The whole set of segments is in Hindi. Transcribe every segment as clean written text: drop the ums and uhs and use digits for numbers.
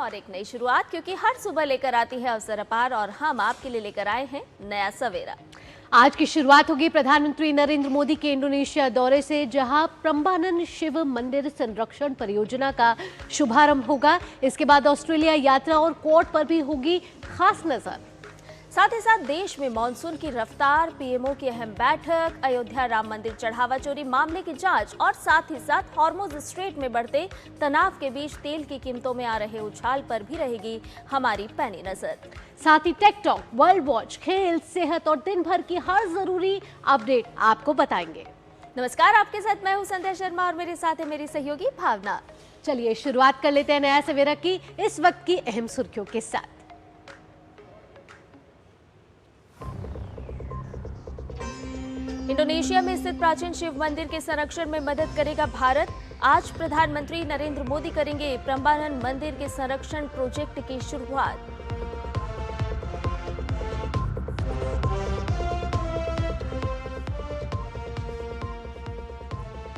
और एक नई शुरुआत, क्योंकि हर सुबह लेकर आती है अवसर अपार और हम आपके लिए लेकर आए हैं नया सवेरा। आज की शुरुआत होगी प्रधानमंत्री नरेंद्र मोदी के इंडोनेशिया दौरे से, जहां प्रम्बानन शिव मंदिर संरक्षण परियोजना का शुभारंभ होगा। इसके बाद ऑस्ट्रेलिया यात्रा और कोर्ट पर भी होगी खास नजर। साथ ही साथ देश में मानसून की रफ्तार, पीएमओ की अहम बैठक, अयोध्या राम मंदिर चढ़ावा चोरी मामले की जांच और साथ ही साथ हॉर्मुज स्ट्रेट में बढ़ते तनाव के बीच तेल की कीमतों में आ रहे उछाल पर भी रहेगी हमारी पैनी नजर। साथ ही टेक टॉक, वर्ल्ड वॉच, खेल, सेहत और दिन भर की हर जरूरी अपडेट आपको बताएंगे। नमस्कार, आपके साथ मैं हूं संध्या शर्मा और मेरे साथ है मेरी सहयोगी भावना। चलिए शुरुआत कर लेते हैं नया सवेरा की इस वक्त की अहम सुर्खियों के साथ। इंडोनेशिया में स्थित प्राचीन शिव मंदिर के संरक्षण में मदद करेगा भारत। आज प्रधानमंत्री नरेंद्र मोदी करेंगे प्रम्बानन मंदिर के संरक्षण प्रोजेक्ट की शुरुआत।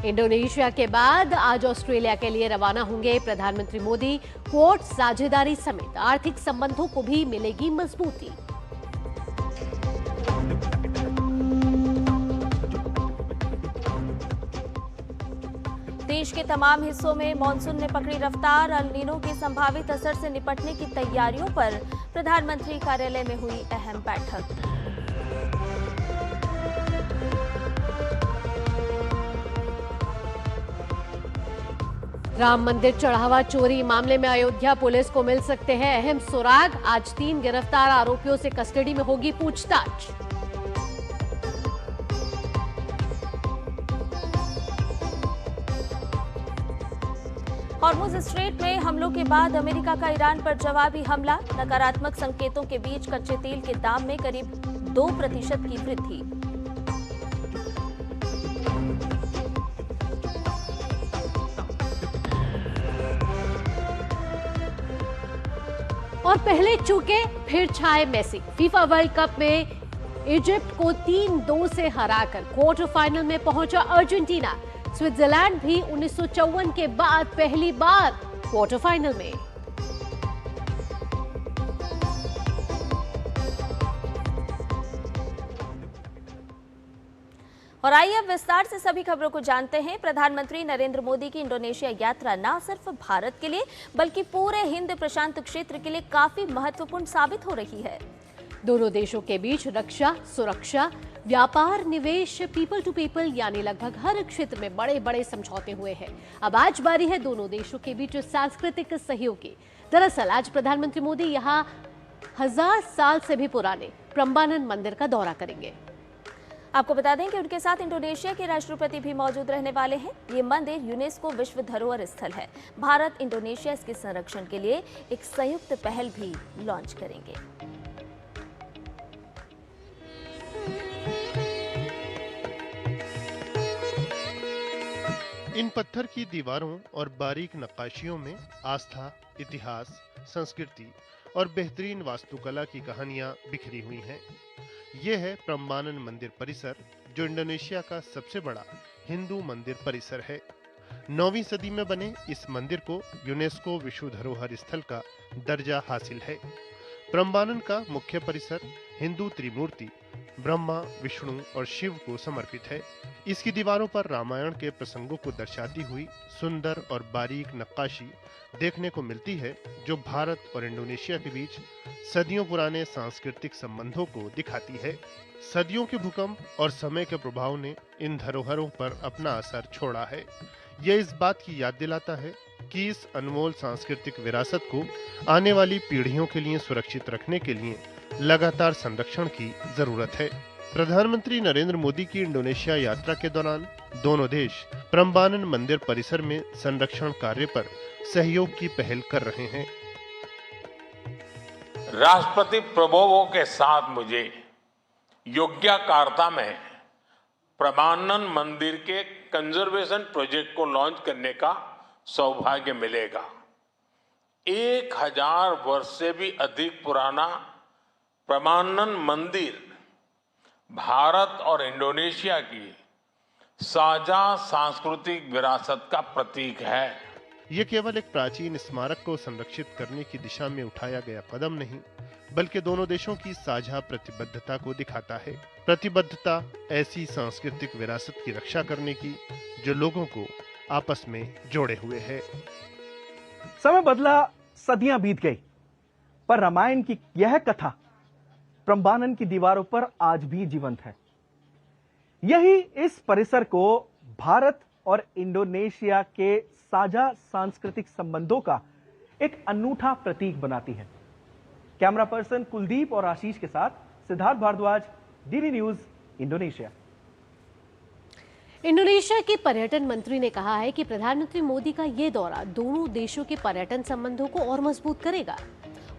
इंडोनेशिया के बाद आज ऑस्ट्रेलिया के लिए रवाना होंगे प्रधानमंत्री मोदी। कोर्ट, साझेदारी समेत आर्थिक संबंधों को भी मिलेगी मजबूती। देश के तमाम हिस्सों में मानसून ने पकड़ी रफ्तार। अल नीनो के संभावित असर से निपटने की तैयारियों पर प्रधानमंत्री कार्यालय में हुई अहम बैठक। राम मंदिर चढ़ावा चोरी मामले में अयोध्या पुलिस को मिल सकते हैं अहम सुराग। आज 3 गिरफ्तार आरोपियों से कस्टडी में होगी पूछताछ। हॉर्मुज स्ट्रेट में हमलों के बाद अमेरिका का ईरान पर जवाबी हमला। नकारात्मक संकेतों के बीच कच्चे तेल के दाम में करीब 2% की वृद्धि। और पहले चूके फिर छाए मेसी। फीफा वर्ल्ड कप में इजिप्ट को 3-2 से हराकर क्वार्टर फाइनल में पहुंचा अर्जेंटीना। स्विट्जरलैंड भी 1954 के बाद पहली बार क्वार्टर फाइनल में। और आइए अब विस्तार से सभी खबरों को जानते हैं। प्रधानमंत्री नरेंद्र मोदी की इंडोनेशिया यात्रा न सिर्फ भारत के लिए बल्कि पूरे हिंद प्रशांत क्षेत्र के लिए काफी महत्वपूर्ण साबित हो रही है। दोनों देशों के बीच रक्षा, सुरक्षा, व्यापार, निवेश, पीपल टू पीपल यानी लगभग हर क्षेत्र में बड़े बड़े समझौते हुए हैं। अब आज बारी है दोनों देशों के बीच सांस्कृतिक सहयोग की। दरअसल आज प्रधानमंत्री मोदी यहाँ 1000 साल से भी पुराने प्रम्बानन मंदिर का दौरा करेंगे। आपको बता दें कि उनके साथ इंडोनेशिया के राष्ट्रपति भी मौजूद रहने वाले हैं। ये मंदिर यूनेस्को विश्व धरोहर स्थल है। भारत इंडोनेशिया इसके संरक्षण के लिए एक संयुक्त पहल भी लॉन्च करेंगे। इन पत्थर की दीवारों और बारीक नक्काशियों में आस्था, इतिहास, संस्कृति और बेहतरीन वास्तुकला की कहानियां बिखरी हुई हैं। यह है प्रम्बानन मंदिर परिसर, जो इंडोनेशिया का सबसे बड़ा हिंदू मंदिर परिसर है। 9वीं सदी में बने इस मंदिर को यूनेस्को विश्व धरोहर स्थल का दर्जा हासिल है। प्रम्बानन का मुख्य परिसर हिंदू त्रिमूर्ति ब्रह्मा, विष्णु और शिव को समर्पित है। इसकी दीवारों पर रामायण के प्रसंगों को दर्शाती हुई सुंदर और बारीक नक्काशी देखने को मिलती है, जो भारत और इंडोनेशिया के बीच सदियों पुराने सांस्कृतिक संबंधों को दिखाती है। सदियों के भूकंप और समय के प्रभाव ने इन धरोहरों पर अपना असर छोड़ा है। यह इस बात की याद दिलाता है कि इस अनमोल सांस्कृतिक विरासत को आने वाली पीढ़ियों के लिए सुरक्षित रखने के लिए लगातार संरक्षण की जरूरत है। प्रधानमंत्री नरेंद्र मोदी की इंडोनेशिया यात्रा के दौरान दोनों देश प्रम्बानन मंदिर परिसर में संरक्षण कार्य पर सहयोग की पहल कर रहे हैं। राष्ट्रपति प्रबोवो के साथ मुझे योग्याकार्ता में प्रम्बानन मंदिर के कंजर्वेशन प्रोजेक्ट को लॉन्च करने का सौभाग्य मिलेगा। 1000 वर्ष से भी अधिक पुराना प्रम्बानन मंदिर भारत और इंडोनेशिया की साझा सांस्कृतिक विरासत का प्रतीक है। ये केवल एक प्राचीन स्मारक को संरक्षित करने की दिशा में उठाया गया कदम नहीं, बल्कि दोनों देशों की साझा प्रतिबद्धता को दिखाता है। प्रतिबद्धता ऐसी सांस्कृतिक विरासत की रक्षा करने की जो लोगों को आपस में जोड़े हुए है। समय बदला, सदियां बीत गई, पर रामायण की यह कथा प्रम्बानन की दीवारों पर आज भी जीवंत है। यही इस परिसर को भारत और इंडोनेशिया के साझा सांस्कृतिक संबंधों का एक अनूठा प्रतीक बनाती है। कैमरा पर्सन कुलदीप और आशीष के साथ Siddharth Bharadwaj, DD news, Indonesia. Indonesia के पर्यटन मंत्री ने कहा है कि प्रधानमंत्री मोदी का ये दौरा दोनों देशों के पर्यटन संबंधों को और मजबूत करेगा।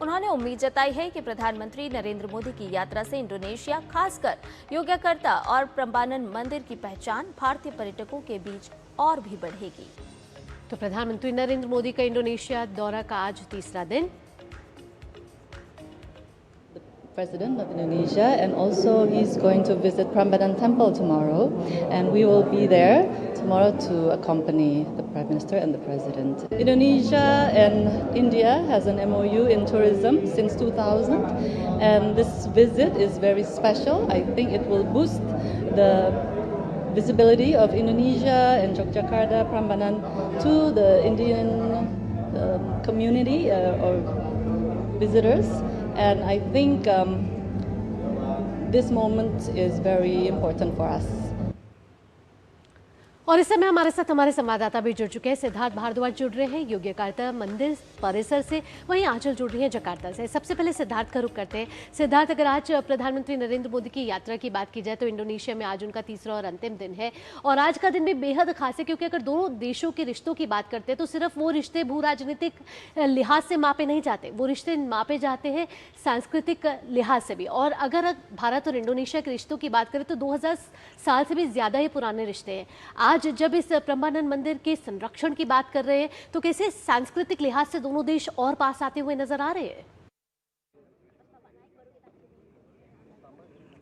उन्होंने उम्मीद जताई है कि प्रधानमंत्री नरेंद्र मोदी की यात्रा से इंडोनेशिया, खासकर योग्यकर्ता और प्रम्बानन मंदिर की पहचान भारतीय पर्यटकों के बीच और भी बढ़ेगी। तो प्रधानमंत्री नरेंद्र मोदी का इंडोनेशिया दौरा का आज तीसरा दिन। President of Indonesia, and also he's going to visit Prambanan Temple tomorrow, and we will be there tomorrow to accompany the Prime Minister and the President. Indonesia and India has an MOU in tourism since 2000, and this visit is very special. I think it will boost the visibility of Indonesia and Yogyakarta, Prambanan to the Indian community or visitors. And I think this moment is very important for us. और इस समय हमारे साथ हमारे संवाददाता भी जुड़ चुके हैं। सिद्धार्थ भारद्वाज जुड़ रहे हैं योग्यकर्ता मंदिर परिसर से, वहीं आंचल जुड़ रही है जकार्ता से। सबसे पहले सिद्धार्थ का रुख करते हैं। सिद्धार्थ, अगर आज प्रधानमंत्री नरेंद्र मोदी की यात्रा की बात की जाए तो इंडोनेशिया में आज उनका तीसरा और अंतिम दिन है, और आज का दिन भी बेहद खास है क्योंकि अगर दोनों देशों के रिश्तों की बात करते हैं तो सिर्फ वो रिश्ते भू राजनीतिक लिहाज से मापे नहीं जाते, वो रिश्ते मापे जाते हैं सांस्कृतिक लिहाज से भी। और अगर भारत और इंडोनेशिया के रिश्तों की बात करें तो 2000 साल से भी ज्यादा ही पुराने रिश्ते हैं। आज जब इस प्रम्बानन मंदिर के संरक्षण की बात कर रहे हैं तो कैसे सांस्कृतिक लिहाज से दोनों देश और पास आते हुए नजर आ रहे हैं?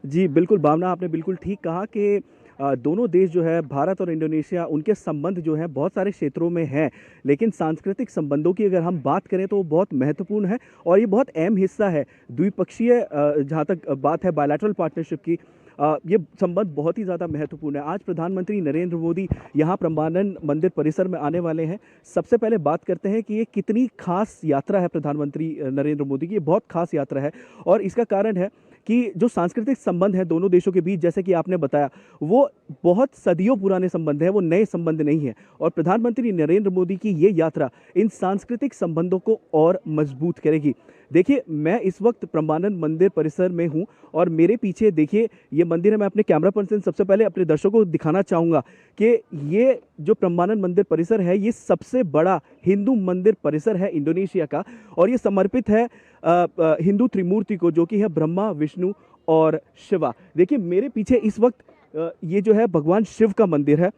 जी बिल्कुल भावना, आपने बिल्कुल ठीक कहा कि दोनों देश जो है भारत और इंडोनेशिया, उनके संबंध जो है बहुत सारे क्षेत्रों में हैं, लेकिन सांस्कृतिक संबंधों की अगर हम बात करें तो वो बहुत महत्वपूर्ण है और ये बहुत अहम हिस्सा है द्विपक्षीय, जहाँ तक बात है बायलैटरल पार्टनरशिप की, ये संबंध बहुत ही ज़्यादा महत्वपूर्ण है। आज प्रधानमंत्री नरेंद्र मोदी यहाँ प्रम्बानन मंदिर परिसर में आने वाले हैं। सबसे पहले बात करते हैं कि ये कितनी खास यात्रा है प्रधानमंत्री नरेंद्र मोदी की। ये बहुत खास यात्रा है और इसका कारण है कि जो सांस्कृतिक संबंध है दोनों देशों के बीच, जैसे कि आपने बताया, वो बहुत सदियों पुराने संबंध हैं, वो नए संबंध नहीं है। और प्रधानमंत्री नरेंद्र मोदी की ये यात्रा इन सांस्कृतिक संबंधों को और मजबूत करेगी। देखिए, मैं इस वक्त प्रम्बानन मंदिर परिसर में हूं और मेरे पीछे देखिए ये मंदिर है। मैं अपने कैमरा पर्सन सबसे पहले अपने दर्शकों को दिखाना चाहूँगा कि ये जो प्रम्बानन मंदिर परिसर है ये सबसे बड़ा हिंदू मंदिर परिसर है इंडोनेशिया का, और ये समर्पित है हिंदू त्रिमूर्ति को, जो कि है ब्रह्मा, विष्णु और शिवा। देखिए मेरे पीछे इस वक्त ये जो है भगवान शिव का मंदिर है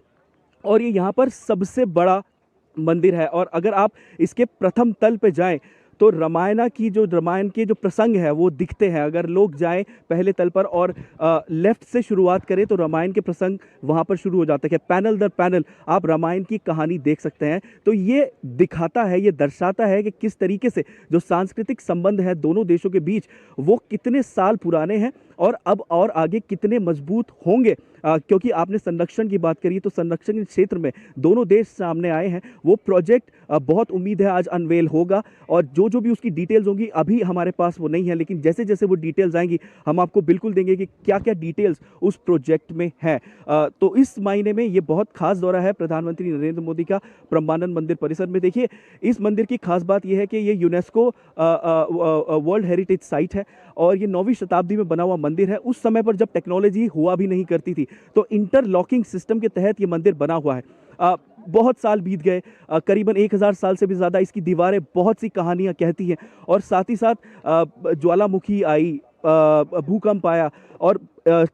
और ये यहाँ पर सबसे बड़ा मंदिर है। और अगर आप इसके प्रथम तल पे जाएं तो रामायण के जो प्रसंग है वो दिखते हैं। अगर लोग जाएं पहले तल पर और लेफ्ट से शुरुआत करें तो रामायण के प्रसंग वहाँ पर शुरू हो जाते हैं। पैनल दर पैनल आप रामायण की कहानी देख सकते हैं। तो ये दिखाता है, ये दर्शाता है कि किस तरीके से जो सांस्कृतिक संबंध है दोनों देशों के बीच वो कितने साल पुराने हैं और अब और आगे कितने मजबूत होंगे। क्योंकि आपने संरक्षण की बात करी तो संरक्षण के क्षेत्र में दोनों देश सामने आए हैं। वो प्रोजेक्ट बहुत उम्मीद है आज अनवेल होगा और जो भी उसकी डिटेल्स होंगी अभी हमारे पास वो नहीं है, लेकिन जैसे जैसे वो डिटेल्स आएंगी हम आपको बिल्कुल देंगे कि क्या क्या डिटेल्स उस प्रोजेक्ट में है। तो इस महीने में ये बहुत खास दौरा है प्रधानमंत्री नरेंद्र मोदी का प्रम्बानन मंदिर परिसर में। देखिए इस मंदिर की खास बात यह है कि ये यूनेस्को वर्ल्ड हेरिटेज साइट है और ये 9वीं शताब्दी में बना हुआ मंदिर है। उस समय पर जब टेक्नोलॉजी हुआ भी नहीं करती थी तो इंटरलॉकिंग सिस्टम के तहत ये मंदिर बना हुआ है। बहुत साल बीत गए, करीबन 1000 साल से भी ज़्यादा इसकी दीवारें बहुत सी कहानियाँ कहती हैं और साथ ही साथ ज्वालामुखी आई, भूकंप आया और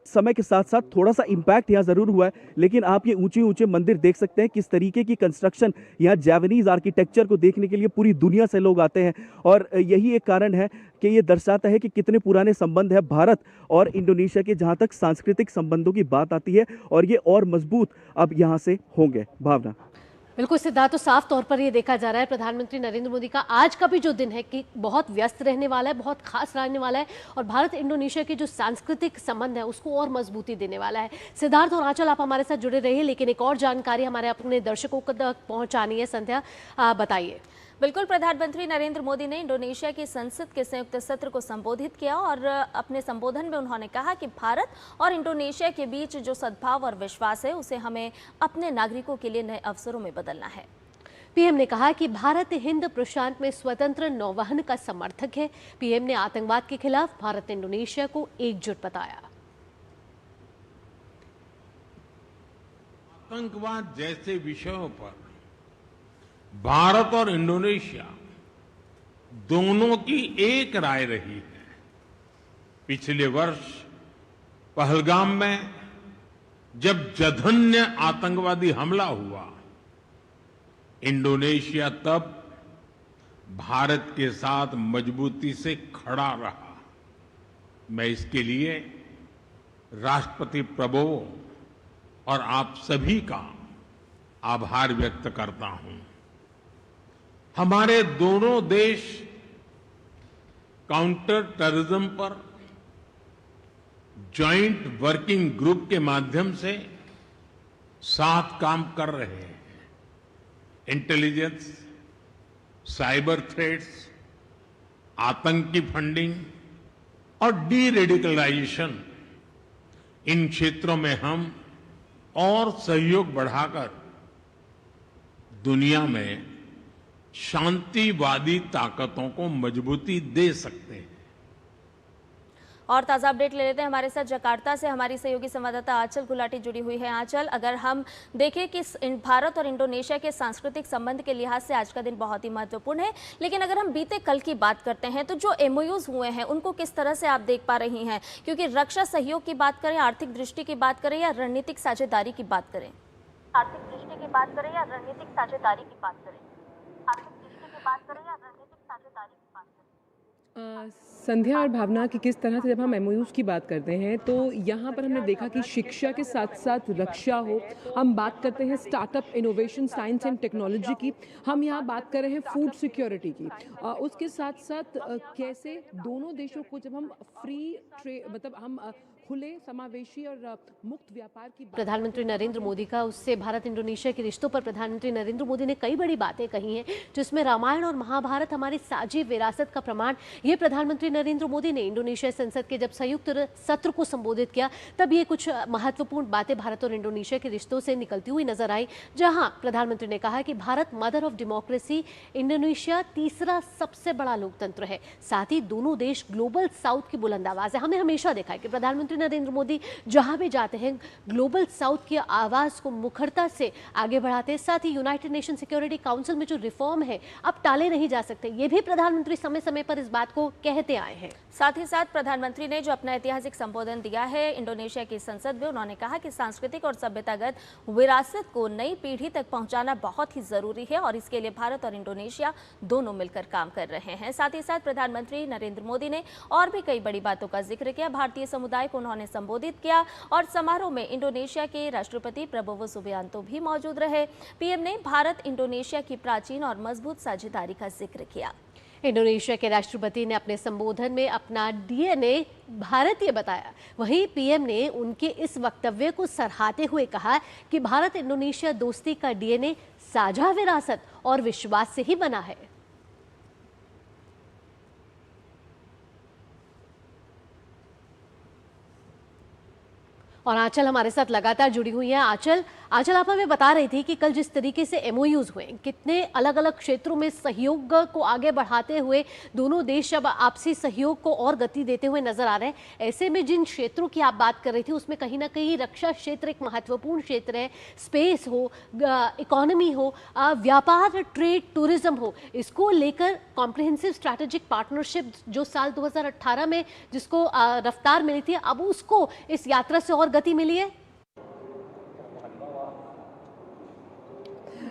समय के साथ साथ थोड़ा सा इम्पैक्ट यहाँ ज़रूर हुआ है, लेकिन आप ये ऊंचे ऊंचे मंदिर देख सकते हैं किस तरीके की कंस्ट्रक्शन, यहाँ जापानीज आर्किटेक्चर को देखने के लिए पूरी दुनिया से लोग आते हैं। और यही एक कारण है कि ये दर्शाता है कि कितने पुराने संबंध है भारत और इंडोनेशिया के जहाँ तक सांस्कृतिक संबंधों की बात आती है और ये और मजबूत अब यहाँ से होंगे। भावना। बिल्कुल सिद्धार्थ, तो साफ तौर पर ये देखा जा रहा है प्रधानमंत्री नरेंद्र मोदी का आज का भी जो दिन है कि बहुत व्यस्त रहने वाला है, बहुत खास रहने वाला है और भारत इंडोनेशिया के जो सांस्कृतिक संबंध है उसको और मजबूती देने वाला है। सिद्धार्थ और आंचल, आप हमारे साथ जुड़े रहिए, लेकिन एक और जानकारी हमारे अपने दर्शकों तक पहुंचानी है। संध्या, बताइए। बिल्कुल, प्रधानमंत्री नरेंद्र मोदी ने इंडोनेशिया की संसद के संयुक्त सत्र को संबोधित किया और अपने संबोधन में उन्होंने कहा कि भारत और इंडोनेशिया के बीच जो सद्भाव और विश्वास है उसे हमें अपने नागरिकों के लिए नए अवसरों में बदलना है। पीएम ने कहा कि भारत हिंद प्रशांत में स्वतंत्र नौवहन का समर्थक है। पीएम ने आतंकवाद के खिलाफ भारत इंडोनेशिया को एकजुट बताया। आतंकवाद जैसे विषयों पर भारत और इंडोनेशिया दोनों की एक राय रही है। पिछले वर्ष पहलगाम में जब जघन्य आतंकवादी हमला हुआ, इंडोनेशिया तब भारत के साथ मजबूती से खड़ा रहा। मैं इसके लिए राष्ट्रपति प्रबोवो और आप सभी का आभार व्यक्त करता हूं। हमारे दोनों देश काउंटर टेररिज्म पर जॉइंट वर्किंग ग्रुप के माध्यम से साथ काम कर रहे हैं। इंटेलिजेंस, साइबर थ्रेट्स, आतंकी फंडिंग और डी रेडिकलाइजेशन, इन क्षेत्रों में हम और सहयोग बढ़ाकर दुनिया में शांतिवादी ताकतों को मजबूती दे सकते हैं। और ताज़ा अपडेट ले लेते हैं, हमारे साथ जकार्ता से हमारी सहयोगी संवाददाता आंचल गुलाटी जुड़ी हुई है। आंचल, अगर हम देखें कि भारत और इंडोनेशिया के सांस्कृतिक संबंध के लिहाज से आज का दिन बहुत ही महत्वपूर्ण है, लेकिन अगर हम बीते कल की बात करते हैं तो जो एमओयूज हुए हैं उनको किस तरह से आप देख पा रही हैं? क्योंकि रक्षा सहयोग की बात करें, आर्थिक दृष्टि की बात करें या रणनीतिक साझेदारी की बात करें, संध्या और भावना की किस तरह से जब हम एमओयूज़ की बात करते हैं तो यहाँ पर हमने देखा कि शिक्षा के साथ साथ रक्षा हो, हम बात करते हैं startup, innovation, science and technology की, हम यहाँ बात कर रहे हैं फूड सिक्योरिटी की, उसके साथ साथ कैसे दोनों देशों को जब हम फ्री ट्रेड मतलब हम खुले, समावेशी और मुक्त व्यापार की प्रधानमंत्री नरेंद्र मोदी का उससे भारत इंडोनेशिया के रिश्तों पर प्रधानमंत्री नरेंद्र मोदी ने कई बड़ी बातें कही हैं, जिसमें रामायण और महाभारत हमारी साझी विरासत का प्रमाण। ये प्रधानमंत्री नरेंद्र मोदी ने इंडोनेशिया संसद के जब संयुक्त सत्र को संबोधित किया तब ये कुछ महत्वपूर्ण बातें भारत और इंडोनेशिया के रिश्तों से निकलती हुई नजर आई, जहां प्रधानमंत्री ने कहा कि Bharat mother of democracy, Indonesia तीसरा सबसे बड़ा लोकतंत्र है। साथ ही दोनों देश ग्लोबल साउथ की बुलंद आवाज है। हमने हमेशा देखा है कि प्रधानमंत्री नरेंद्र मोदी जहां भी जाते हैं ग्लोबल साउथ की आवाज को मुखरता से आगे बढ़ाते हैं। साथ ही यूनाइटेड नेशन सिक्योरिटी काउंसिल में जो रिफॉर्म है अब टाले नहीं जा सकते, ये भी प्रधानमंत्री समय समय पर इस बात को कहते आए हैं। साथ ही साथ प्रधानमंत्री ने जो अपना ऐतिहासिक संबोधन दिया है इंडोनेशिया की संसद में, उन्होंने कहा कि सांस्कृतिक और सभ्यतागत विरासत को नई पीढ़ी तक पहुंचाना बहुत ही जरूरी है और इसके लिए भारत और इंडोनेशिया दोनों मिलकर काम कर रहे हैं। साथ ही साथ प्रधानमंत्री नरेंद्र मोदी ने और भी कई बड़ी बातों का जिक्र किया। भारतीय समुदाय को उन्होंने संबोधित किया और समारोह में इंडोनेशिया के राष्ट्रपति प्रबोवो सुबियांतो भी मौजूद रहे। पीएम ने भारत इंडोनेशिया की प्राचीन और मजबूत साझेदारी का जिक्र किया। इंडोनेशिया के राष्ट्रपति ने अपने संबोधन में अपना डीएनए भारतीय बताया। वहीं पीएम ने उनके इस वक्तव्य को सराहते हुए कहा कि भारत इंडोनेशिया दोस्ती का डीएनए साझा विरासत और विश्वास से ही बना है। और आंचल हमारे साथ लगातार जुड़ी हुई है। आंचल, आप हमें बता रही थी कि कल जिस तरीके से एमओयूज हुए, कितने अलग अलग क्षेत्रों में सहयोग को आगे बढ़ाते हुए दोनों देश अब आपसी सहयोग को और गति देते हुए नजर आ रहे हैं। ऐसे में जिन क्षेत्रों की आप बात कर रही थी उसमें कहीं ना कहीं रक्षा क्षेत्र एक महत्वपूर्ण क्षेत्र है। स्पेस हो, इकोनॉमी हो, व्यापार, ट्रेड, टूरिज्म हो, इसको लेकर कॉम्प्रिहेंसिव स्ट्रैटेजिक पार्टनरशिप जो साल 2018 में जिसको रफ्तार मिली थी, अब उसको इस यात्रा से और गति मिली है।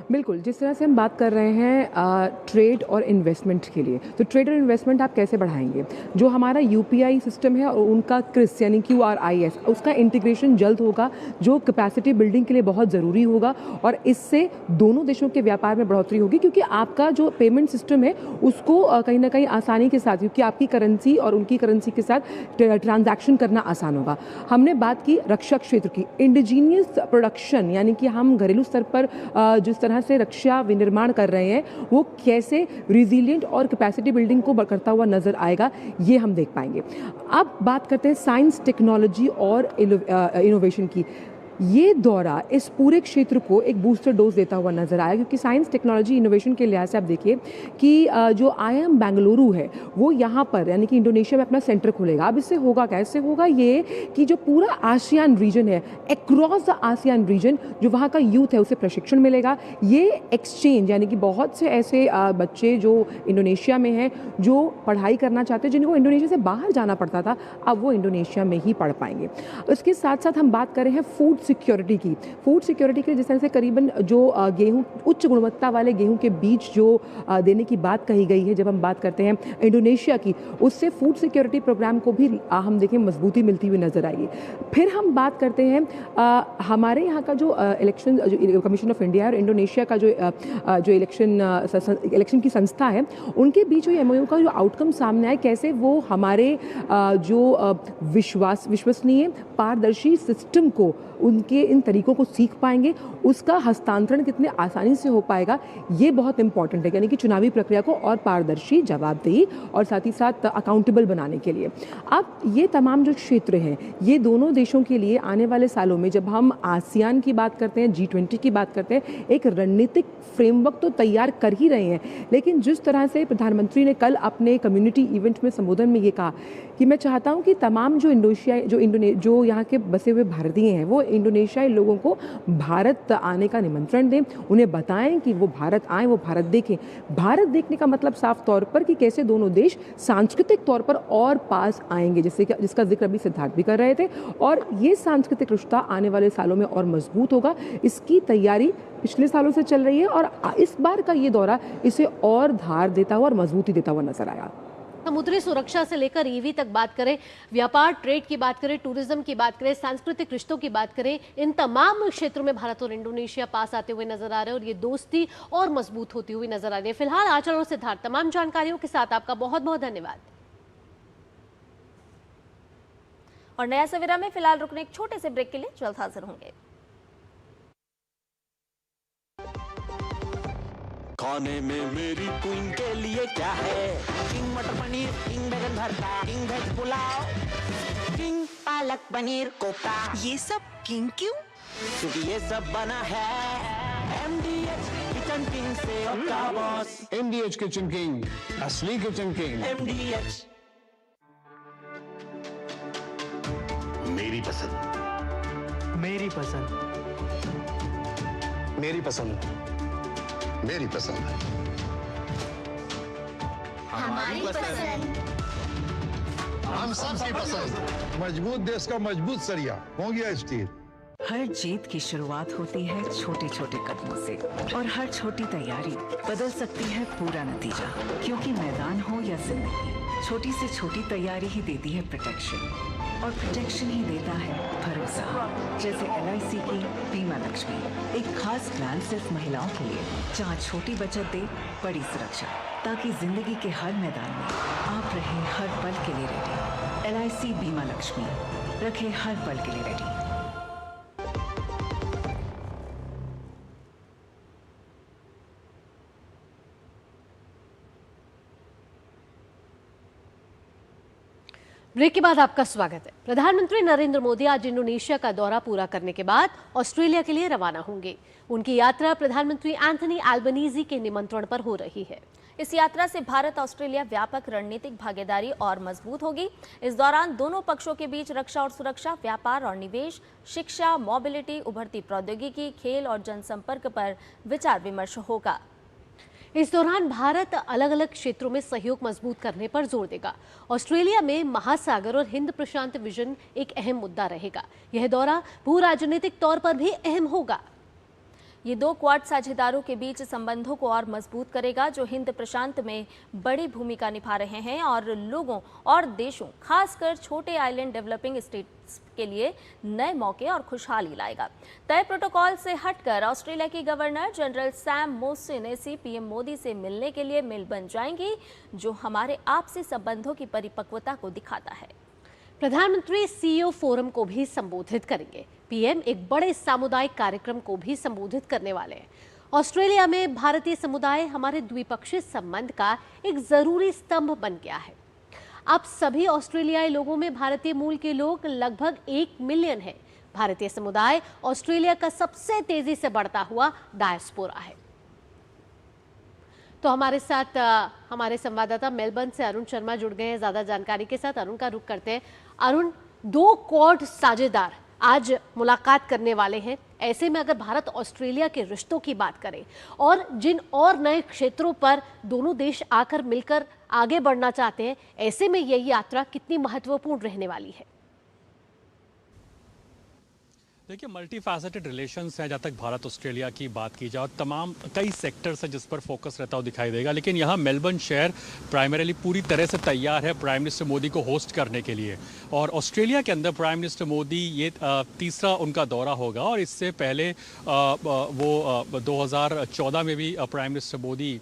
बिल्कुल, जिस तरह से हम बात कर रहे हैं ट्रेड और इन्वेस्टमेंट के लिए, तो ट्रेड और इन्वेस्टमेंट आप कैसे बढ़ाएंगे? जो हमारा यूपीआई सिस्टम है और उनका क्रिस यानी QRIS, उसका इंटीग्रेशन जल्द होगा, जो कैपेसिटी बिल्डिंग के लिए बहुत ज़रूरी होगा और इससे दोनों देशों के व्यापार में बढ़ोतरी होगी, क्योंकि आपका जो पेमेंट सिस्टम है उसको कहीं ना कहीं आसानी के साथ, क्योंकि आपकी करेंसी और उनकी करेंसी के साथ ट्रांजैक्शन करना आसान होगा। हमने बात की रक्षा क्षेत्र की, इंडिजीनियस प्रोडक्शन, यानी कि हम घरेलू स्तर पर जिस तरह से रक्षा विनिर्माण कर रहे हैं वो कैसे रिजिलियंट और कैपेसिटी बिल्डिंग को करता हुआ नजर आएगा, ये हम देख पाएंगे। अब बात करते हैं साइंस, टेक्नोलॉजी और इनोवेशन की। ये दौरा इस पूरे क्षेत्र को एक बूस्टर डोज देता हुआ नजर आया, क्योंकि साइंस, टेक्नोलॉजी, इनोवेशन के लिहाज से आप देखिए कि जो IIM बेंगलुरु है वो यहाँ पर यानी कि इंडोनेशिया में अपना सेंटर खोलेगा। अब इससे होगा, कैसे होगा ये कि जो पूरा आसियान रीजन है, अक्रॉस द आसियान रीजन, जो वहाँ का यूथ है उसे प्रशिक्षण मिलेगा। ये एक्सचेंज यानी कि बहुत से ऐसे बच्चे जो इंडोनेशिया में हैं, जो पढ़ाई करना चाहते हैं, जिनको इंडोनेशिया से बाहर जाना पड़ता था, अब वो इंडोनेशिया में ही पढ़ पाएंगे। उसके साथ साथ हम बात कर रहे हैं फूड सिक्योरिटी की। फूड सिक्योरिटी के लिए जिस तरह से करीबन जो गेहूं, उच्च गुणवत्ता वाले गेहूं के बीज जो देने की बात कही गई है, जब हम बात करते हैं इंडोनेशिया की, उससे फूड सिक्योरिटी प्रोग्राम को भी हम देखें मजबूती मिलती हुई नजर आई। फिर हम बात करते हैं हमारे यहाँ का जो इलेक्शन, जो कमीशन ऑफ इंडिया और इंडोनेशिया का जो इलेक्शन की संस्था है, उनके बीच MOU का जो आउटकम सामने आए, कैसे वो हमारे जो विश्वसनीय पारदर्शी सिस्टम को, उनके इन तरीकों को सीख पाएंगे, उसका हस्तांतरण कितने आसानी से हो पाएगा, ये बहुत इंपॉर्टेंट है। यानी कि चुनावी प्रक्रिया को और पारदर्शी, जवाबदेही और साथ ही साथ अकाउंटेबल बनाने के लिए। अब ये तमाम जो क्षेत्र हैं, ये दोनों देशों के लिए आने वाले सालों में, जब हम आसियान की बात करते हैं, G20 की बात करते हैं, एक रणनीतिक फ्रेमवर्क तो तैयार कर ही रहे हैं। लेकिन जिस तरह से प्रधानमंत्री ने कल अपने कम्युनिटी इवेंट में संबोधन में ये कहा कि मैं चाहता हूँ कि तमाम जो जो यहाँ के बसे हुए भारतीय हैं, वो इंडोनेशियाई लोगों को भारत आने का निमंत्रण दें, उन्हें बताएं कि वो भारत आएँ, वो भारत देखें। भारत देखने का मतलब साफ तौर पर कि कैसे दोनों देश सांस्कृतिक तौर पर और पास आएंगे, जिसका जिक्र अभी सिद्धार्थ भी कर रहे थे। और ये सांस्कृतिक रिश्ता आने वाले सालों में और मजबूत होगा। इसकी तैयारी पिछले सालों से चल रही है और इस बार का ये दौरा इसे और धार देता हुआ और मजबूती देता हुआ नजर आया। समुद्री सुरक्षा से लेकर EV तक बात करें, व्यापार, ट्रेड की बात करें, टूरिज्म की बात करें, सांस्कृतिक रिश्तों की बात करें, इन तमाम क्षेत्रों में भारत और इंडोनेशिया पास आते हुए नजर आ रहे हैं और ये दोस्ती और मजबूत होती हुई नजर आ रही है। फिलहाल आचरण और सिद्धार्थ, तमाम जानकारियों के साथ आपका बहुत बहुत धन्यवाद। और नया सवेरा में फिलहाल रुकने एक छोटे से ब्रेक के लिए जल्द हाजिर होंगे। खाने में मेरी क्वीन के लिए क्या है? किंग मटर पनीर, किंग बैगन भरता, king veg pulao, king palak paneer kofta. ये सब किंग क्यों? क्योंकि ये सब बना है MDH किचन किंग से। का बॉस MDH किचन किंग, असली किचन किंग। MDH मेरी पसंद, मेरी पसंद, मेरी पसंद, मेरी पसंद है, हमारी पसंद, हम सबकी पसंद। मजबूत देश का मजबूत सरिया हो गया स्टील। हर जीत की शुरुआत होती है छोटे छोटे कदमों से और हर छोटी तैयारी बदल सकती है पूरा नतीजा। क्योंकि मैदान हो या जिंदगी, छोटी से छोटी तैयारी ही देती है प्रोटेक्शन और प्रोटेक्शन ही देता है भरोसा। जैसे LIC की बीमा लक्ष्मी, एक खास प्लान सिर्फ महिलाओं के लिए, जहां छोटी बचत दे बड़ी सुरक्षा, ताकि जिंदगी के हर मैदान में आप रहें हर पल के लिए रेडी। LIC बीमा लक्ष्मी, रखे हर पल के लिए रेडी। ब्रेक के बाद आपका स्वागत है। प्रधानमंत्री नरेंद्र मोदी आज इंडोनेशिया का दौरा पूरा करने के बाद ऑस्ट्रेलिया के लिए रवाना होंगे। उनकी यात्रा प्रधानमंत्री एंथनी एल्बनीजी के निमंत्रण पर हो रही है। इस यात्रा से भारत ऑस्ट्रेलिया व्यापक रणनीतिक भागीदारी और मजबूत होगी। इस दौरान दोनों पक्षों के बीच रक्षा और सुरक्षा, व्यापार और निवेश, शिक्षा, मोबिलिटी, उभरती प्रौद्योगिकी, खेल और जनसंपर्क पर विचार विमर्श होगा। इस दौरान भारत अलग अलग क्षेत्रों में सहयोग मजबूत करने पर जोर देगा। ऑस्ट्रेलिया में महासागर और हिंद प्रशांत विजन एक अहम मुद्दा रहेगा। यह दौरा भू राजनीतिक तौर पर भी अहम होगा। ये दो क्वाड साझेदारों के बीच संबंधों को और मजबूत करेगा, जो हिंद प्रशांत में बड़ी भूमिका निभा रहे हैं और लोगों और देशों, खासकर छोटे आइलैंड डेवलपिंग स्टेट्स के लिए नए मौके और खुशहाली लाएगा। तय प्रोटोकॉल से हटकर ऑस्ट्रेलिया की governor general Sam Mostyn PM Modi से मिलने के लिए मेलबर्न जाएंगी, जो हमारे आपसी संबंधों की परिपक्वता को दिखाता है। प्रधानमंत्री सीईओ फोरम को भी संबोधित करेंगे। पीएम एक बड़े सामुदायिक कार्यक्रम को भी संबोधित करने वाले हैं। ऑस्ट्रेलिया में भारतीय समुदाय हमारे द्विपक्षीय संबंध का एक जरूरी स्तंभ बन गया है। अब सभी ऑस्ट्रेलियाई लोगों में भारतीय मूल के लोग लगभग 1 मिलियन है। भारतीय समुदाय ऑस्ट्रेलिया का सबसे तेजी से बढ़ता हुआ डायस्पोरा है। तो हमारे साथ हमारे संवाददाता मेलबर्न से अरुण शर्मा जुड़ गए हैं ज्यादा जानकारी के साथ। अरुण का रुख करते हैं। अरुण, 2 क्वाड साझेदार आज मुलाकात करने वाले हैं। ऐसे में अगर भारत ऑस्ट्रेलिया के रिश्तों की बात करें और जिन और नए क्षेत्रों पर दोनों देश आकर मिलकर आगे बढ़ना चाहते हैं, ऐसे में यह यात्रा कितनी महत्वपूर्ण रहने वाली है? देखिए, मल्टी फैसेटेड रिलेशंस हैं जहाँ तक भारत ऑस्ट्रेलिया की बात की जाए, और तमाम कई सेक्टर्स हैं जिस पर फोकस रहता हुआ दिखाई देगा। लेकिन यहाँ मेलबर्न शहर प्राइमरीली पूरी तरह से तैयार है प्राइम मिनिस्टर मोदी को होस्ट करने के लिए। और ऑस्ट्रेलिया के अंदर प्राइम मिनिस्टर मोदी ये तीसरा उनका दौरा होगा, और इससे पहले वो 2014 में भी प्राइम मिनिस्टर मोदी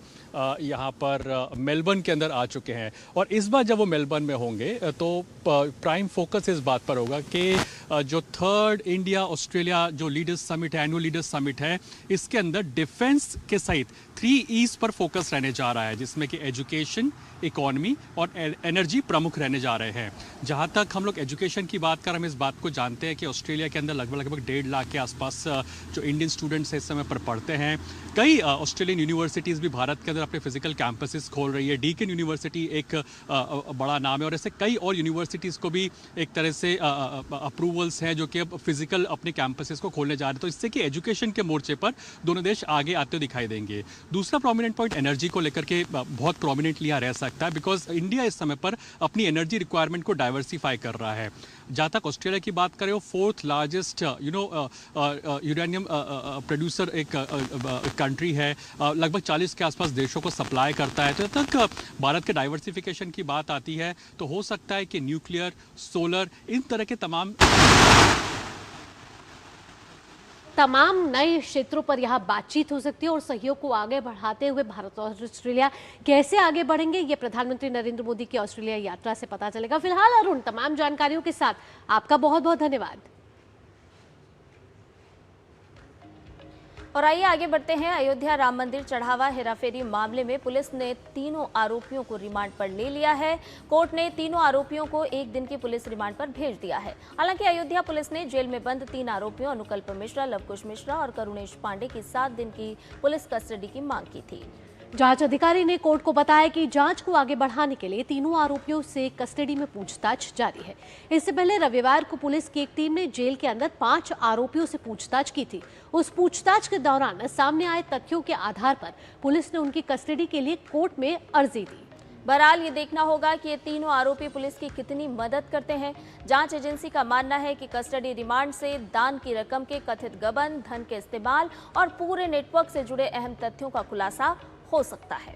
यहाँ पर मेलबर्न के अंदर आ चुके हैं। और इस बार जब वो मेलबर्न में होंगे तो प्राइम फोकस इस बात पर होगा कि जो 3rd इंडिया ऑस्ट्रेलिया जो लीडर्स समिट है, एनुअल लीडर्स समिट है, इसके अंदर डिफेंस के सहित 3 E's पर फोकस रहने जा रहा है, जिसमें कि एजुकेशन, इकोनॉमी और एनर्जी प्रमुख रहने जा रहे हैं। जहाँ तक हम लोग एजुकेशन की बात कर, हम इस बात को जानते हैं कि ऑस्ट्रेलिया के अंदर लगभग 1.5 लाख के आसपास जो इंडियन स्टूडेंट्स इस समय पर पढ़ते हैं। कई ऑस्ट्रेलियन यूनिवर्सिटीज़ भी भारत के अंदर अपने फिजिकल कैंपसेस खोल रही है। डीकन यूनिवर्सिटी एक बड़ा नाम है, और ऐसे कई और यूनिवर्सिटीज़ को भी एक तरह से अप्रूवल्स हैं जो कि अब फिजिकल अपने कैंपसेस को खोलने जा रहे हैं। तो इससे कि एजुकेशन के मोर्चे पर दोनों देश आगे आते दिखाई देंगे। दूसरा प्रोमिनेंट पॉइंट एनर्जी को लेकर के बहुत प्रोमिनेंटली यहाँ रह सकता है, बिकॉज इंडिया इस समय पर अपनी एनर्जी रिक्वायरमेंट को डाइवर्सिफाई कर रहा है। जहाँ तक ऑस्ट्रेलिया की बात करें, वो 4th लार्जेस्ट यूरेनियम प्रोड्यूसर एक कंट्री है, लगभग 40 के आसपास देशों को सप्लाई करता है। तो जब तक भारत के डाइवर्सिफिकेशन की बात आती है तो हो सकता है कि न्यूक्लियर, सोलर, इन तरह के तमाम नए क्षेत्रों पर यहाँ बातचीत हो सकती है। और सहयोग को आगे बढ़ाते हुए भारत और ऑस्ट्रेलिया कैसे आगे बढ़ेंगे, ये प्रधानमंत्री नरेंद्र मोदी की ऑस्ट्रेलिया यात्रा से पता चलेगा। फिलहाल अरुण, तमाम जानकारियों के साथ आपका बहुत बहुत धन्यवाद। और आइए आगे बढ़ते हैं। अयोध्या राम मंदिर चढ़ावा हेराफेरी मामले में पुलिस ने तीनों आरोपियों को रिमांड पर ले लिया है। कोर्ट ने तीनों आरोपियों को 1 दिन की पुलिस रिमांड पर भेज दिया है। हालांकि अयोध्या पुलिस ने जेल में बंद 3 आरोपियों अनुकल्प मिश्रा, लवकुश मिश्रा और करुणेश पांडे की 7 दिन की पुलिस कस्टडी की मांग की थी। जांच अधिकारी ने कोर्ट को बताया कि जांच को आगे बढ़ाने के लिए तीनों आरोपियों से कस्टडी में पूछताछ जारी है। इससे पहले रविवार को पुलिस की एक टीम ने जेल के अंदर 5 आरोपियों से पूछताछ की थी। उस पूछताछ के दौरान सामने आए तथ्यों के आधार पर पुलिस ने उनकी कस्टडी के लिए कोर्ट में अर्जी दी। बहरहाल ये देखना होगा कि ये तीनों आरोपी पुलिस की कितनी मदद करते हैं। जांच एजेंसी का मानना है कि कस्टडी रिमांड से दान की रकम के कथित गबन, धन के इस्तेमाल और पूरे नेटवर्क से जुड़े अहम तथ्यों का खुलासा हो सकता है।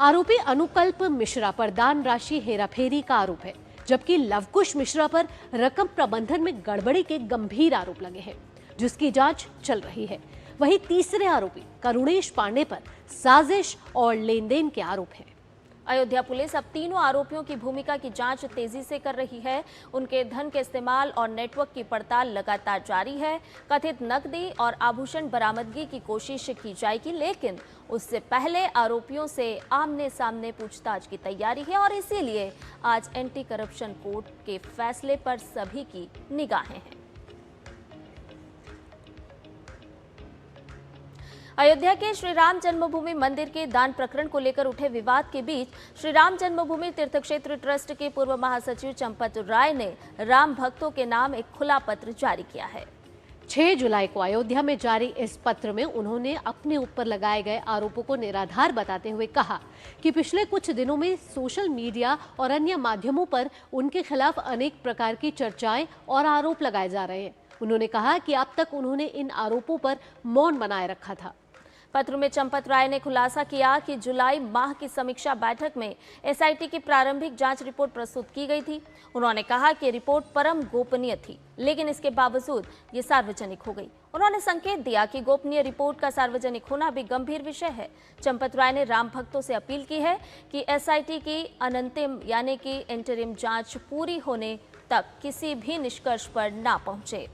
आरोपी अनुकल्प मिश्रा पर दान राशि हेराफेरी का आरोप है, जबकि लवकुश मिश्रा पर रकम प्रबंधन में गड़बड़ी के गंभीर आरोप लगे हैं, जिसकी जांच चल रही है। वहीं तीसरे आरोपी करुणेश पांडे पर साजिश और लेन देन के आरोप हैं। अयोध्या पुलिस अब तीनों आरोपियों की भूमिका की जांच तेजी से कर रही है। उनके धन के इस्तेमाल और नेटवर्क की पड़ताल लगातार जारी है। कथित नकदी और आभूषण बरामदगी की कोशिश की जाएगी, लेकिन उससे पहले आरोपियों से आमने सामने पूछताछ की तैयारी है और इसीलिए आज एंटी करप्शन कोर्ट के फैसले पर सभी की निगाहें हैं। अयोध्या के श्री राम जन्मभूमि मंदिर के दान प्रकरण को लेकर उठे विवाद के बीच श्री राम जन्मभूमि तीर्थ क्षेत्र ट्रस्ट के पूर्व महासचिव चंपत राय ने राम भक्तों के नाम एक खुला पत्र जारी किया है। 6 जुलाई को अयोध्या में जारी इस पत्र में उन्होंने अपने ऊपर लगाए गए आरोपों को निराधार बताते हुए कहा कि पिछले कुछ दिनों में सोशल मीडिया और अन्य माध्यमों पर उनके खिलाफ अनेक प्रकार की चर्चाएं और आरोप लगाए जा रहे हैं। उन्होंने कहा कि अब तक उन्होंने इन आरोपों पर मौन बनाए रखा था। पत्र में चंपत राय ने खुलासा किया कि जुलाई माह की समीक्षा बैठक में एसआईटी की प्रारंभिक जांच रिपोर्ट प्रस्तुत की गई थी। उन्होंने कहा कि रिपोर्ट परम गोपनीय थी, लेकिन इसके बावजूद ये सार्वजनिक हो गई। उन्होंने संकेत दिया कि गोपनीय रिपोर्ट का सार्वजनिक होना भी गंभीर विषय है। चंपत राय ने राम भक्तों से अपील की है कि एसआईटी की अनंतिम यानी कि इंटरिम जांच पूरी होने तक किसी भी निष्कर्ष पर ना पहुंचे।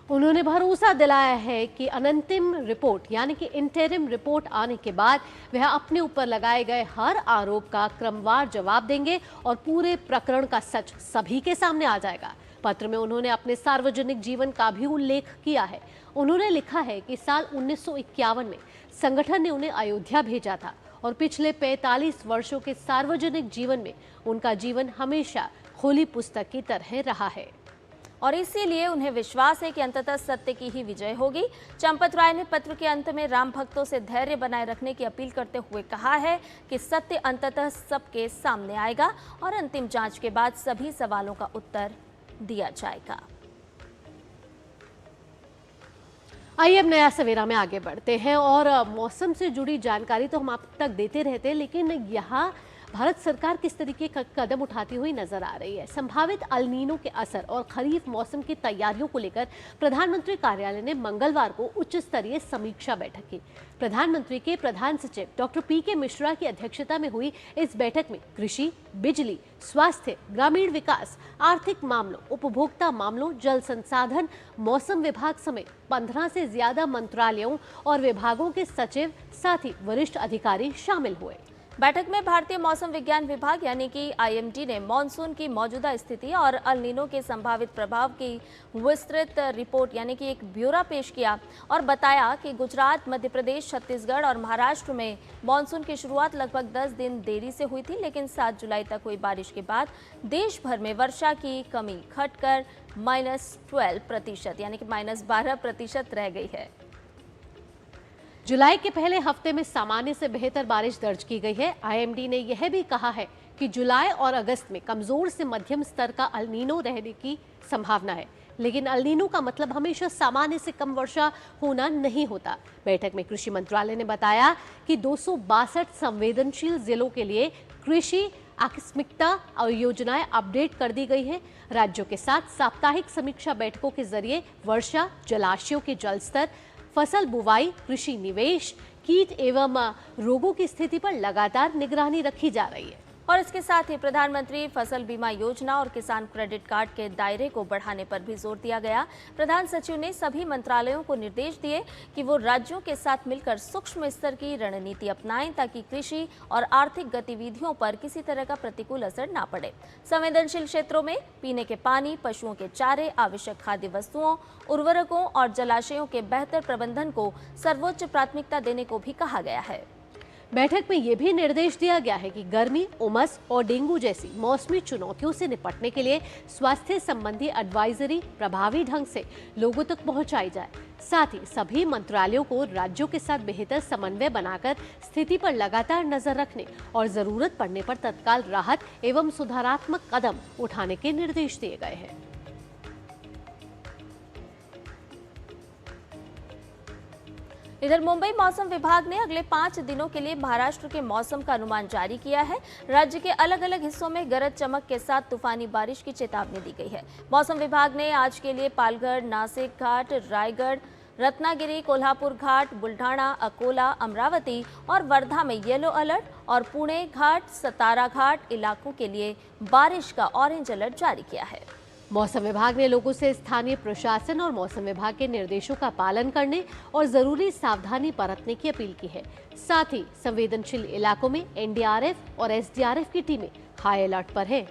उन्होंने भरोसा दिलाया है कि अनंतिम रिपोर्ट यानी कि इंटरिम रिपोर्ट आने के बाद वह अपने ऊपर लगाए गए हर आरोप का क्रमवार जवाब देंगे और पूरे प्रकरण का सच सभी के सामने आ जाएगा। पत्र में उन्होंने अपने सार्वजनिक जीवन का भी उल्लेख किया है। उन्होंने लिखा है कि साल 1951 में संगठन ने उन्हें अयोध्या भेजा था और पिछले 45 वर्षों के सार्वजनिक जीवन में उनका जीवन हमेशा खुली पुस्तक की तरह रहा है और इसीलिए उन्हें विश्वास है कि अंततः सत्य की ही विजय होगी। चंपत राय ने पत्र के अंत में राम भक्तों से धैर्य बनाए रखने की अपील करते हुए कहा है कि सत्य अंततः सबके सामने आएगा और अंतिम जांच के बाद सभी सवालों का उत्तर दिया जाएगा। आइए अब नया सवेरा में आगे बढ़ते हैं और मौसम से जुड़ी जानकारी तो हम आप तक देते रहते हैं, लेकिन यहाँ भारत सरकार किस तरीके का कदम उठाती हुई नजर आ रही है। संभावित अल नीनो के असर और खरीफ मौसम की तैयारियों को लेकर प्रधानमंत्री कार्यालय ने मंगलवार को उच्च स्तरीय समीक्षा बैठक की। प्रधानमंत्री के प्रधान सचिव डॉक्टर पी.के. मिश्रा की अध्यक्षता में हुई इस बैठक में कृषि, बिजली, स्वास्थ्य, ग्रामीण विकास, आर्थिक मामलों, उपभोक्ता मामलों, जल संसाधन, मौसम विभाग समेत 15 से ज्यादा मंत्रालयों और विभागों के सचिव साथ ही वरिष्ठ अधिकारी शामिल हुए। बैठक में भारतीय मौसम विज्ञान विभाग यानी कि आईएमडी ने मॉनसून की मौजूदा स्थिति और अल नीनो के संभावित प्रभाव की विस्तृत रिपोर्ट यानी कि एक ब्यौरा पेश किया और बताया कि गुजरात, मध्य प्रदेश, छत्तीसगढ़ और महाराष्ट्र में मॉनसून की शुरुआत लगभग 10 दिन देरी से हुई थी, लेकिन 7 जुलाई तक हुई बारिश के बाद देश भर में वर्षा की कमी घटकर -12% यानी कि -12% रह गई है। जुलाई के पहले हफ्ते में सामान्य से बेहतर बारिश दर्ज की गई है। आईएमडी ने यह भी कहा है कि जुलाई और अगस्त में कमजोर से मध्यम स्तर का अल नीनो रहने की संभावना है, लेकिन अल नीनो का मतलब हमेशा सामान्य से कम वर्षा होना नहीं होता। बैठक में कृषि मंत्रालय ने बताया कि 262 संवेदनशील जिलों के लिए कृषि आकस्मिकता और योजनाएं अपडेट कर दी गई है। राज्यों के साथ साप्ताहिक समीक्षा बैठकों के जरिए वर्षा, जलाशयों के जल स्तर, फसल बुवाई, कृषि निवेश, कीट एवं रोगों की स्थिति पर लगातार निगरानी रखी जा रही है। और इसके साथ ही प्रधानमंत्री फसल बीमा योजना और किसान क्रेडिट कार्ड के दायरे को बढ़ाने पर भी जोर दिया गया। प्रधान सचिव ने सभी मंत्रालयों को निर्देश दिए कि वो राज्यों के साथ मिलकर सूक्ष्म स्तर की रणनीति अपनाएं ताकि कृषि और आर्थिक गतिविधियों पर किसी तरह का प्रतिकूल असर ना पड़े। संवेदनशील क्षेत्रों में पीने के पानी, पशुओं के चारे, आवश्यक खाद्य वस्तुओं, उर्वरकों और जलाशयों के बेहतर प्रबंधन को सर्वोच्च प्राथमिकता देने को भी कहा गया है। बैठक में यह भी निर्देश दिया गया है कि गर्मी, उमस और डेंगू जैसी मौसमी चुनौतियों से निपटने के लिए स्वास्थ्य संबंधी एडवाइजरी प्रभावी ढंग से लोगों तक पहुंचाई जाए। साथ ही सभी मंत्रालयों को राज्यों के साथ बेहतर समन्वय बनाकर स्थिति पर लगातार नजर रखने और जरूरत पड़ने पर तत्काल राहत एवं सुधारात्मक कदम उठाने के निर्देश दिए गए हैं। इधर मुंबई मौसम विभाग ने अगले 5 दिनों के लिए महाराष्ट्र के मौसम का अनुमान जारी किया है। राज्य के अलग अलग हिस्सों में गरज चमक के साथ तूफानी बारिश की चेतावनी दी गई है। मौसम विभाग ने आज के लिए पालघर, नासिक घाट, रायगढ़, रत्नागिरी, कोल्हापुर घाट, बुल्ढाना, अकोला, अमरावती और वर्धा में येलो अलर्ट और पुणे घाट, सतारा घाट इलाकों के लिए बारिश का ऑरेंज अलर्ट जारी किया है। मौसम विभाग ने लोगों से स्थानीय प्रशासन और मौसम विभाग के निर्देशों का पालन करने और जरूरी सावधानी बरतने की अपील की है। साथ ही संवेदनशील इलाकों में एनडीआरएफ और एसडीआरएफ की टीमें हाई अलर्ट पर है।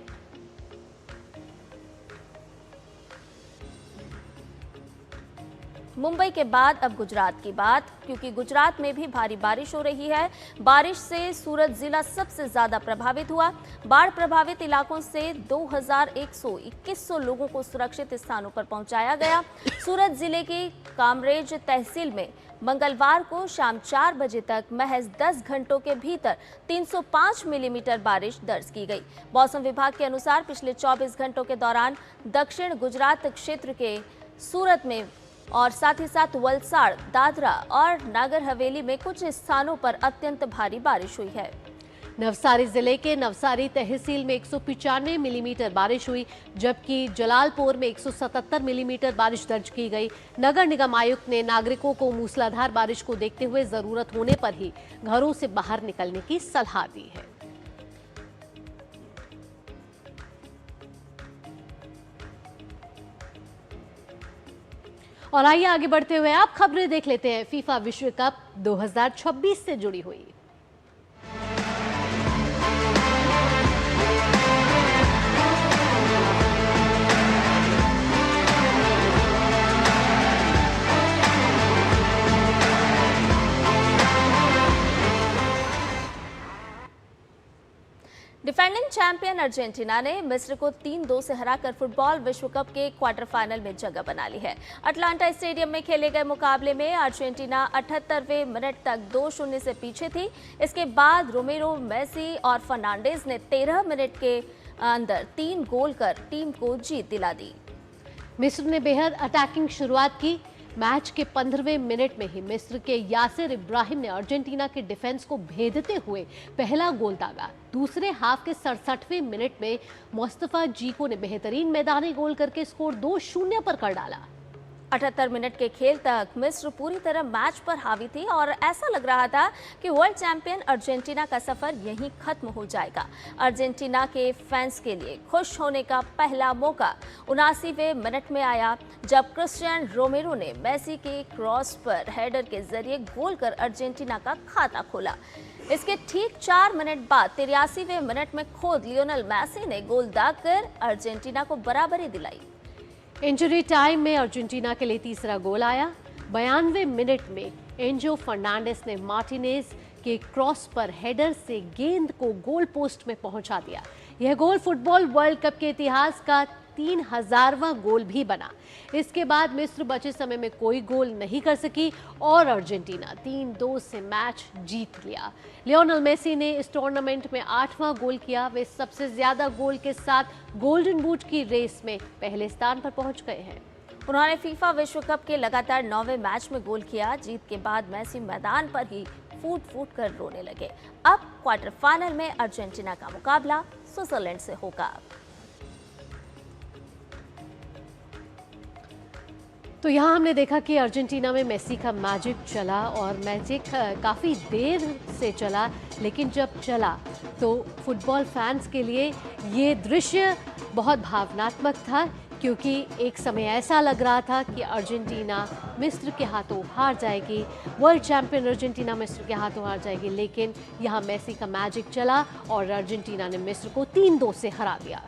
मुंबई के बाद अब गुजरात की बात, क्योंकि गुजरात में भी भारी बारिश हो रही है। बारिश से सूरत जिला सबसे ज्यादा प्रभावित हुआ। बाढ़ प्रभावित इलाकों से 2100 लोगों को सुरक्षित स्थानों पर पहुंचाया गया। सूरत जिले की कामरेज तहसील में मंगलवार को शाम 4 बजे तक महज 10 घंटों के भीतर 305 मिलीमीटर बारिश दर्ज की गई। मौसम विभाग के अनुसार पिछले 24 घंटों के दौरान दक्षिण गुजरात क्षेत्र के सूरत में और साथ ही साथ वलसाड़, दादरा और नागर हवेली में कुछ स्थानों पर अत्यंत भारी बारिश हुई है। नवसारी जिले के नवसारी तहसील में 195 मिलीमीटर बारिश हुई, जबकि जलालपुर में 177 मिलीमीटर बारिश दर्ज की गई। नगर निगम आयुक्त ने नागरिकों को मूसलाधार बारिश को देखते हुए जरूरत होने पर ही घरों से बाहर निकलने की सलाह दी है। और आइए आगे बढ़ते हुए आप खबरें देख लेते हैं फीफा विश्व कप 2026 से जुड़ी हुई। डिफेंडिंग चैंपियन अर्जेंटीना ने मिस्र को 3-2 से हराकर फुटबॉल विश्व कप के क्वार्टर फाइनल में जगह बना ली है। अटलांटा स्टेडियम में खेले गए मुकाबले में अर्जेंटीना 78वें मिनट तक 2-0 से पीछे थी। इसके बाद रोमेरो, मेसी और फर्नांडिस ने 13 मिनट के अंदर 3 गोल कर टीम को जीत दिला दी। मिस्र ने बेहद अटैकिंग शुरुआत की। मैच के 15वें मिनट में ही मिस्र के यासिर इब्राहिम ने अर्जेंटीना के डिफेंस को भेदते हुए पहला गोल दागा। दूसरे हाफ के 67वें मिनट में मुस्तफा जीको ने बेहतरीन मैदानी गोल करके स्कोर 2-0 पर कर डाला। 78 मिनट के खेल तक मिस्र पूरी तरह मैच पर हावी थी और ऐसा लग रहा था कि वर्ल्ड चैंपियन अर्जेंटीना का सफर यहीं खत्म हो जाएगा। अर्जेंटीना के फैंस के लिए खुश होने का पहला मौका 79वें मिनट में आया, जब क्रिस्टियान रोमेरो ने मेसी के क्रॉस पर हेडर के जरिए गोल कर अर्जेंटीना का खाता खोला। इसके ठीक 4 मिनट बाद 83वें मिनट में खुद लियोनेल मेसी ने गोल दागकर अर्जेंटीना को बराबरी दिलाई। इंजरी टाइम में अर्जेंटीना के लिए तीसरा गोल आया। 92वें मिनट में एंजो फर्नांडिस ने मार्टिनेज के क्रॉस पर हेडर से गेंद को गोल पोस्ट में पहुंचा दिया। यह गोल फुटबॉल वर्ल्ड कप के इतिहास का 3000वां गोल भी बना। इसके बाद मिस्र बचे समय में कोई गोल नहीं कर सकी और अर्जेंटीना 3-2 से मैच जीत लिया। लियोनेल मेसी ने इस टूर्नामेंट में 8वां गोल किया। वे सबसे ज्यादा गोल के साथ गोल्डन बूट की रेस में पहले स्थान पर पहुंच गए हैं। उन्होंने फीफा विश्व कप के लगातार 9वें मैच में गोल किया। जीत के बाद मेसी मैदान पर ही फूट फूट कर रोने लगे। अब क्वार्टर फाइनल में अर्जेंटीना का मुकाबला स्विट्जरलैंड से होगा। तो यहाँ हमने देखा कि अर्जेंटीना में मेसी का मैजिक चला और मैजिक काफ़ी देर से चला, लेकिन जब चला तो फुटबॉल फैंस के लिए ये दृश्य बहुत भावनात्मक था, क्योंकि एक समय ऐसा लग रहा था कि अर्जेंटीना मिस्र के हाथों हार जाएगी, वर्ल्ड चैंपियन अर्जेंटीना मिस्र के हाथों हार जाएगी। लेकिन यहाँ मेसी का मैजिक चला और अर्जेंटीना ने मिस्र को 3-2 से हरा दिया।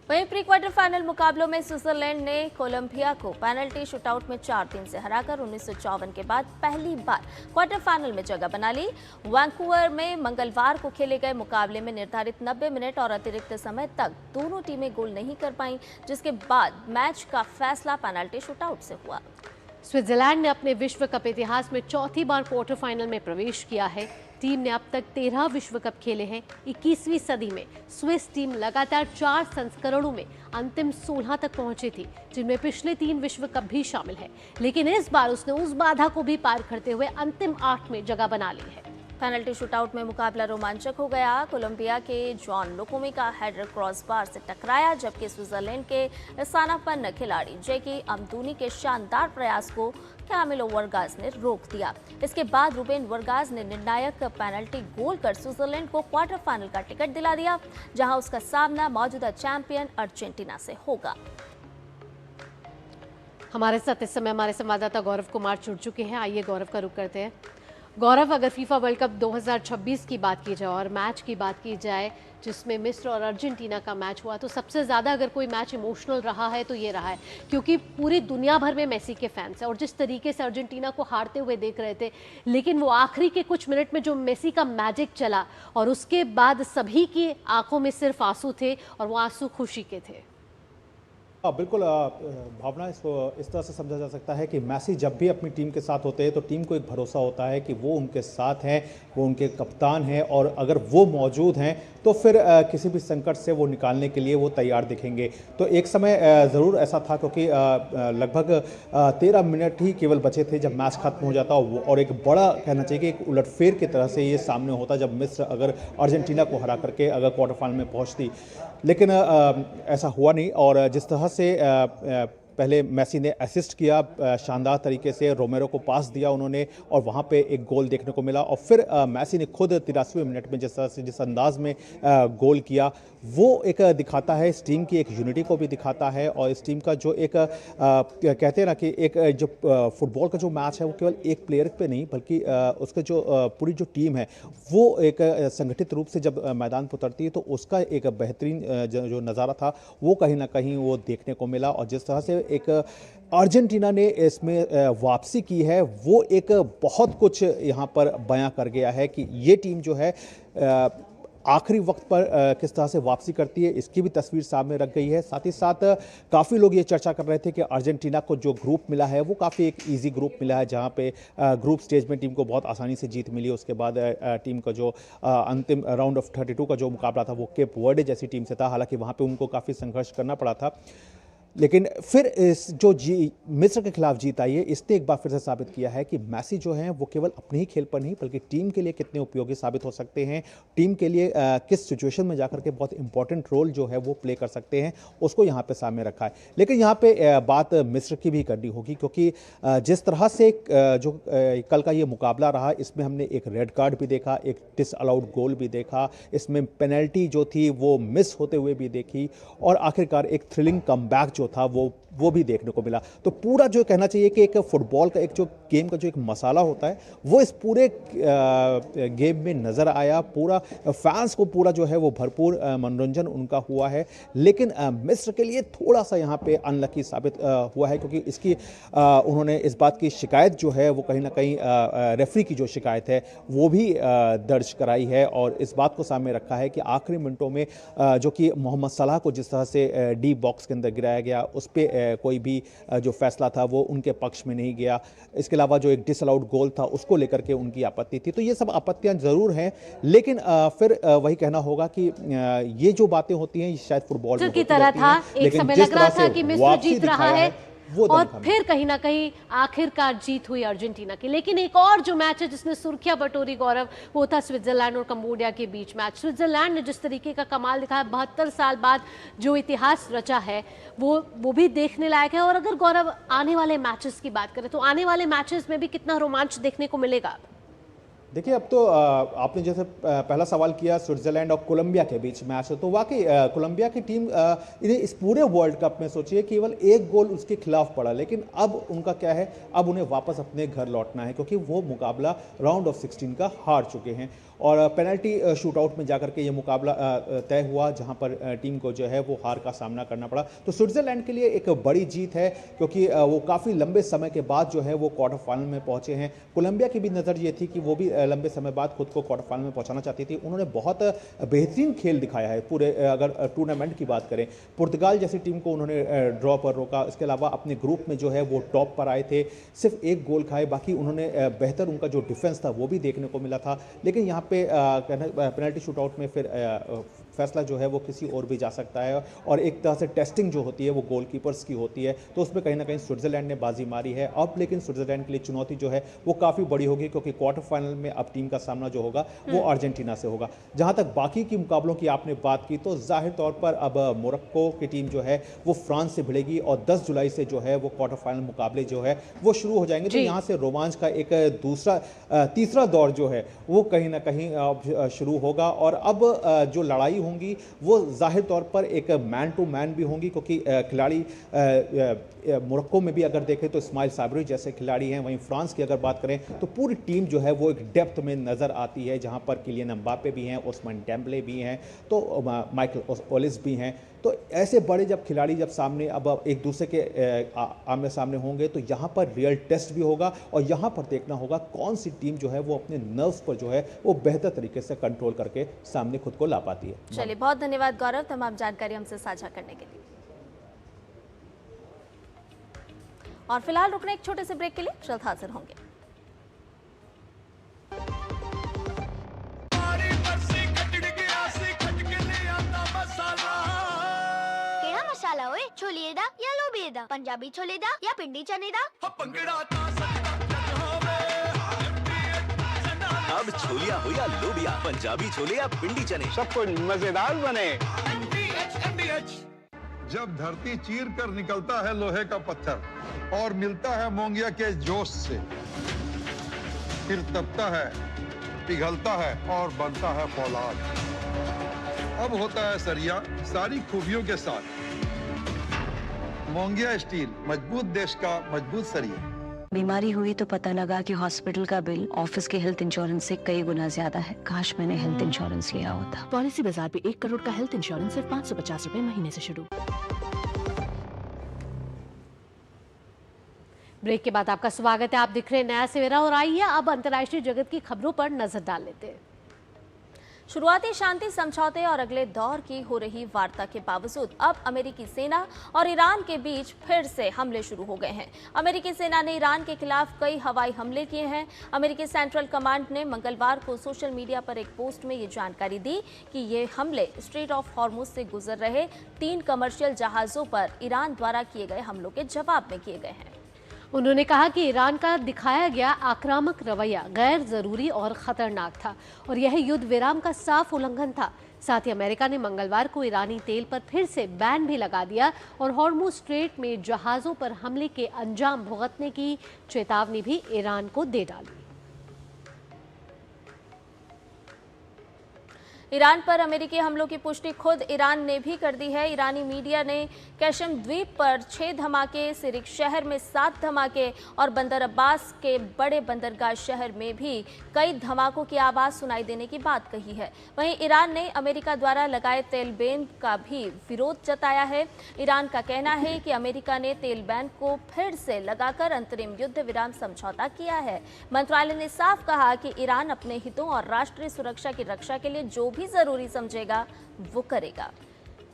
वहीं प्री क्वार्टर फाइनल मुकाबलों में स्विट्जरलैंड ने कोलंबिया को पेनल्टी शूटआउट में 4-3 से हराकर 1954 के बाद पहली बार क्वार्टर फाइनल में जगह बना ली। वैंकूवर में मंगलवार को खेले गए मुकाबले में निर्धारित 90 मिनट और अतिरिक्त समय तक दोनों टीमें गोल नहीं कर पाईं, जिसके बाद मैच का फैसला पेनल्टी शूटआउट से हुआ। स्विट्जरलैंड ने अपने विश्व कप इतिहास में चौथी बार क्वार्टर फाइनल में प्रवेश किया है। टीम ने अब तक 13 विश्व कप खेले हैं। 21वीं सदी में स्विस टीम लगातार 4 संस्करणों में अंतिम 16 तक पहुंची थी, जिनमें पिछले 3 विश्व कप भी शामिल है। लेकिन इस बार उसने उस बाधा को भी पार करते हुए अंतिम 8 में जगह बना ली है। पेनल्टी शूटआउट में मुकाबला रोमांचक हो गया। कोलंबिया के जॉन लुकोमी का हेडर क्रॉस बार से टकराया, जबकि स्विट्जरलैंड के स्थानापन्न खिलाड़ी जैकी अम्दूनी के शानदार प्रयास को कैमिलो वर्गास ने रोक दिया। इसके बाद रूबेन वर्गास ने निर्णायक पेनल्टी गोल कर स्विट्जरलैंड को क्वार्टर फाइनल का टिकट दिला दिया, जहां उसका सामना मौजूदा चैंपियन अर्जेंटीना से होगा। हमारे साथ इस समय हमारे संवाददाता गौरव कुमार जुड़ चुके हैं। आइए गौरव का रुख करते हैं। गौरव, अगर फीफा वर्ल्ड कप 2026 की बात की जाए और मैच की बात की जाए जिसमें मिस्र और अर्जेंटीना का मैच हुआ, तो सबसे ज़्यादा अगर कोई मैच इमोशनल रहा है तो ये रहा है, क्योंकि पूरी दुनिया भर में मेसी के फैंस हैं और जिस तरीके से अर्जेंटीना को हारते हुए देख रहे थे, लेकिन वो आखिरी के कुछ मिनट में जो मेसी का मैजिक चला और उसके बाद सभी की आंखों में सिर्फ आंसू थे और वो आंसू खुशी के थे। बिल्कुल भावना इसको इस तरह से समझा जा सकता है कि मैसी जब भी अपनी टीम के साथ होते हैं तो टीम को एक भरोसा होता है कि वो उनके साथ हैं, वो उनके कप्तान हैं और अगर वो मौजूद हैं तो फिर किसी भी संकट से वो निकालने के लिए वो तैयार दिखेंगे। तो एक समय ज़रूर ऐसा था, क्योंकि लगभग 13 मिनट ही केवल बचे थे जब मैच खत्म हो जाता और एक बड़ा कहना चाहिए कि एक उलटफेर की तरह से ये सामने होता जब मिस्र अगर अर्जेंटीना को हरा करके अगर क्वार्टर फाइनल में पहुंचती, लेकिन ऐसा हुआ नहीं। और जिस तरह से पहले मेसी ने असिस्ट किया शानदार तरीके से, रोमेरो को पास दिया उन्होंने और वहाँ पे एक गोल देखने को मिला और फिर मेसी ने खुद 83वें मिनट में जिस तरह से जिस अंदाज में गोल किया, वो एक दिखाता है इस टीम की एक यूनिटी को भी दिखाता है। और इस टीम का जो एक कहते हैं ना कि एक जो फुटबॉल का जो मैच है वो केवल एक प्लेयर पे नहीं बल्कि उसका जो पूरी जो टीम है वो एक संगठित रूप से जब मैदान पर उतरती है तो उसका एक बेहतरीन जो नज़ारा था वो कहीं ना कहीं वो देखने को मिला। और जिस तरह से एक अर्जेंटीना ने इसमें वापसी की है वो एक बहुत कुछ यहाँ पर बयां कर गया है कि ये टीम जो है आखिरी वक्त पर किस तरह से वापसी करती है, इसकी भी तस्वीर सामने रख गई है। साथ ही साथ काफ़ी लोग ये चर्चा कर रहे थे कि अर्जेंटीना को जो ग्रुप मिला है वो काफ़ी एक इजी ग्रुप मिला है, जहाँ पे ग्रुप स्टेज में टीम को बहुत आसानी से जीत मिली। उसके बाद टीम का जो अंतिम राउंड ऑफ 32 का जो मुकाबला था वो केप वर्डे जैसी टीम से था, हालांकि वहाँ पर उनको काफ़ी संघर्ष करना पड़ा था। लेकिन फिर इस जो मिस्र के खिलाफ जीत आई है इसने एक बार फिर से साबित किया है कि मेसी जो हैं वो केवल अपने ही खेल पर नहीं बल्कि टीम के लिए कितने उपयोगी साबित हो सकते हैं, टीम के लिए किस सिचुएशन में जाकर के बहुत इंपॉर्टेंट रोल जो है वो प्ले कर सकते हैं, उसको यहाँ पे सामने रखा है। लेकिन यहाँ पे बात मिस्र की भी करनी होगी, क्योंकि जिस तरह से जो कल का ये मुकाबला रहा इसमें हमने एक रेड कार्ड भी देखा, एक डिसअलाउड गोल भी देखा, इसमें पेनल्टी जो थी वो मिस होते हुए भी देखी और आखिरकार एक थ्रिलिंग कमबैक जो था वो भी देखने को मिला। तो पूरा जो कहना चाहिए कि एक फुटबॉल का एक जो गेम का जो एक मसाला होता है वो इस पूरे गेम में नज़र आया। पूरा फैंस को पूरा जो है वो भरपूर मनोरंजन उनका हुआ है। लेकिन मिस्र के लिए थोड़ा सा यहाँ पे अनलकी साबित हुआ है, क्योंकि इसकी उन्होंने इस बात की शिकायत जो है वो कहीं ना कहीं रेफरी की जो शिकायत है वो भी दर्ज कराई है और इस बात को सामने रखा है कि आखिरी मिनटों में जो कि मोहम्मद सलाह को जिस तरह से डी बॉक्स के अंदर गिराया गया उस पर कोई भी जो फैसला था वो उनके पक्ष में नहीं गया। इसके अलावा जो एक डिसअलाउड गोल था उसको लेकर के उनकी आपत्ति थी। तो ये सब आपत्तियां जरूर हैं, लेकिन फिर वही कहना होगा कि ये जो बातें होती हैं शायद फुटबॉल की तरह था। एक समय लग रहा था कि मिस्र जीत रहा है और फिर कहीं ना कहीं आखिरकार जीत हुई अर्जेंटीना की। लेकिन एक और जो मैच है जिसने सुर्खियां बटोरी गौरव, वो था स्विट्जरलैंड और कंबोडिया के बीच मैच। स्विट्जरलैंड ने जिस तरीके का कमाल दिखाया, 72 साल बाद जो इतिहास रचा है वो भी देखने लायक है। और अगर गौरव आने वाले मैचेस की बात करें तो आने वाले मैचेस में भी कितना रोमांच देखने को मिलेगा? देखिए, अब तो आपने जैसे पहला सवाल किया स्विट्जरलैंड और कोलंबिया के बीच मैच है, तो वाकई कोलंबिया की टीम इस पूरे वर्ल्ड कप में सोचिए केवल एक गोल उसके खिलाफ पड़ा, लेकिन अब उनका क्या है, अब उन्हें वापस अपने घर लौटना है क्योंकि वो मुकाबला राउंड ऑफ 16 का हार चुके हैं और पेनल्टी शूटआउट में जाकर के ये मुकाबला तय हुआ जहां पर टीम को जो है वो हार का सामना करना पड़ा। तो स्विट्जरलैंड के लिए एक बड़ी जीत है क्योंकि वो काफ़ी लंबे समय के बाद जो है वो क्वार्टर फाइनल में पहुंचे हैं। कोलंबिया की भी नज़र ये थी कि वो भी लंबे समय बाद खुद को क्वार्टर फाइनल में पहुंचाना चाहती थी। उन्होंने बहुत बेहतरीन खेल दिखाया है पूरे, अगर टूर्नामेंट की बात करें। पुर्तगाल जैसी टीम को उन्होंने ड्रॉ पर रोका, इसके अलावा अपने ग्रुप में जो है वो टॉप पर आए थे, सिर्फ एक गोल खाए, बाकी उन्होंने बेहतर उनका जो डिफेंस था वो भी देखने को मिला था। लेकिन यहाँ पे पेनल्टी शूटआउट में फिर फैसला जो है वो किसी और भी जा सकता है। और एक तरह से टेस्टिंग जो होती है वो गोलकीपर्स की होती है, तो उसमें कहीं ना कहीं स्विट्जरलैंड ने बाजी मारी है। अब लेकिन स्विट्जरलैंड के लिए चुनौती जो है वो काफ़ी बड़ी होगी, क्योंकि क्वार्टर फाइनल में अब टीम का सामना जो होगा वो अर्जेंटीना से होगा। जहां तक बाकी की मुकाबलों की आपने बात की, तो जाहिर तौर पर अब मोरक्को की टीम जो है वो फ्रांस से भिड़ेगी और 10 जुलाई से जो है वो क्वार्टर फाइनल मुकाबले जो है वो शुरू हो जाएंगे। तो यहाँ से रोमांच का एक तीसरा दौर जो है वो कहीं ना कहीं शुरू होगा। और अब जो लड़ाई होंगी वो जाहिर तौर पर एक मैन टू मैन भी होंगी, क्योंकि खिलाड़ी मोरक्को में भी अगर देखें तो इस्माइल साबरी जैसे खिलाड़ी हैं, वहीं फ्रांस की अगर बात करें तो पूरी टीम जो है वो एक डेप्थ में नज़र आती है, जहां पर किलियन एम्बापे भी हैं, ओस्मान डेम्बले भी हैं, तो माइकल ओलिस भी हैं। तो ऐसे बड़े जब खिलाड़ी जब सामने अब एक दूसरे के आमने सामने होंगे तो यहाँ पर रियल टेस्ट भी होगा और यहाँ पर देखना होगा कौन सी टीम जो है वो अपने नर्व्स पर जो है वो बेहतर तरीके से कंट्रोल करके सामने खुद को ला पाती है। चलिए, बहुत धन्यवाद गौरव तमाम जानकारी हमसे साझा करने के लिए। और फिलहाल रुकने एक छोटे से ब्रेक के लिए जल्द हाजिर होंगे। मसाला ओए छोले दा या लोबिए दा, पंजाबी छोले दा या पिंडी चने दा। अब छोलिया हो या लोबिया, पंजाबी छोले या पिंडी चने, सब कुछ मजेदार बने। जब धरती चीर कर निकलता है लोहे का पत्थर और मिलता है मोंगिया के जोश से, फिर तपता है, पिघलता है और बनता है फौलाद। अब होता है सरिया सारी खूबियों के साथ। मोंगिया स्टील, मजबूत देश का मजबूत सरिया। बीमारी हुई तो पता लगा कि हॉस्पिटल का बिल ऑफिस के हेल्थ इंश्योरेंस से कई गुना ज्यादा है। काश मैंने हेल्थ इंश्योरेंस लिया होता। पॉलिसी बाजार पे 1 करोड़ का हेल्थ इंश्योरेंस सिर्फ 550 रुपए महीने से शुरू। ब्रेक के बाद आपका स्वागत है। आप दिख रहे हैं नया सवेरा और आइए अब अंतर्राष्ट्रीय जगत की खबरों पर नजर डाल लेते हैं। शुरुआती शांति समझौते और अगले दौर की हो रही वार्ता के बावजूद अब अमेरिकी सेना और ईरान के बीच फिर से हमले शुरू हो गए हैं। अमेरिकी सेना ने ईरान के खिलाफ कई हवाई हमले किए हैं। अमेरिकी सेंट्रल कमांड ने मंगलवार को सोशल मीडिया पर एक पोस्ट में ये जानकारी दी कि ये हमले स्ट्रेट ऑफ हॉर्मुज से गुजर रहे 3 कमर्शियल जहाजों पर ईरान द्वारा किए गए हमलों के जवाब में किए गए हैं। उन्होंने कहा कि ईरान का दिखाया गया आक्रामक रवैया गैर जरूरी और खतरनाक था और यह युद्ध विराम का साफ उल्लंघन था। साथ ही अमेरिका ने मंगलवार को ईरानी तेल पर फिर से बैन भी लगा दिया और हॉर्मुज स्ट्रेट में जहाजों पर हमले के अंजाम भुगतने की चेतावनी भी ईरान को दे डाली। ईरान पर अमेरिकी हमलों की पुष्टि खुद ईरान ने भी कर दी है। ईरानी मीडिया ने कैशम द्वीप पर 6 धमाके, सिरिक शहर में 7 धमाके और बंदर अब्बास के बड़े बंदरगाह शहर में भी कई धमाकों की आवाज़ सुनाई देने की बात कही है। वहीं ईरान ने अमेरिका द्वारा लगाए तेल बैन का भी विरोध जताया है। ईरान का कहना है कि अमेरिका ने तेल बैन को फिर से लगाकर अंतरिम युद्ध विराम समझौता किया है। मंत्रालय ने साफ कहा कि ईरान अपने हितों और राष्ट्रीय सुरक्षा की रक्षा के लिए जो भी जरूरी समझेगा वो करेगा।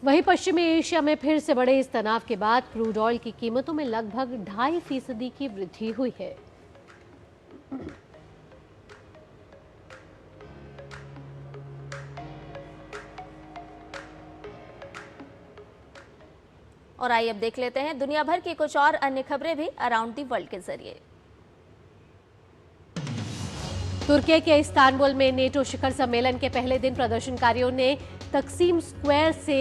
वहीं पश्चिमी एशिया में फिर से बड़े इस तनाव के बाद क्रूड ऑयल की कीमतों में लगभग 2.5% की वृद्धि हुई है। और आइए अब देख लेते हैं दुनिया भर की कुछ और अन्य खबरें भी अराउंड द वर्ल्ड के जरिए। तुर्की के इस्तांबुल में नेटो शिखर सम्मेलन के पहले दिन प्रदर्शनकारियों ने तकसीम स्क्वायर से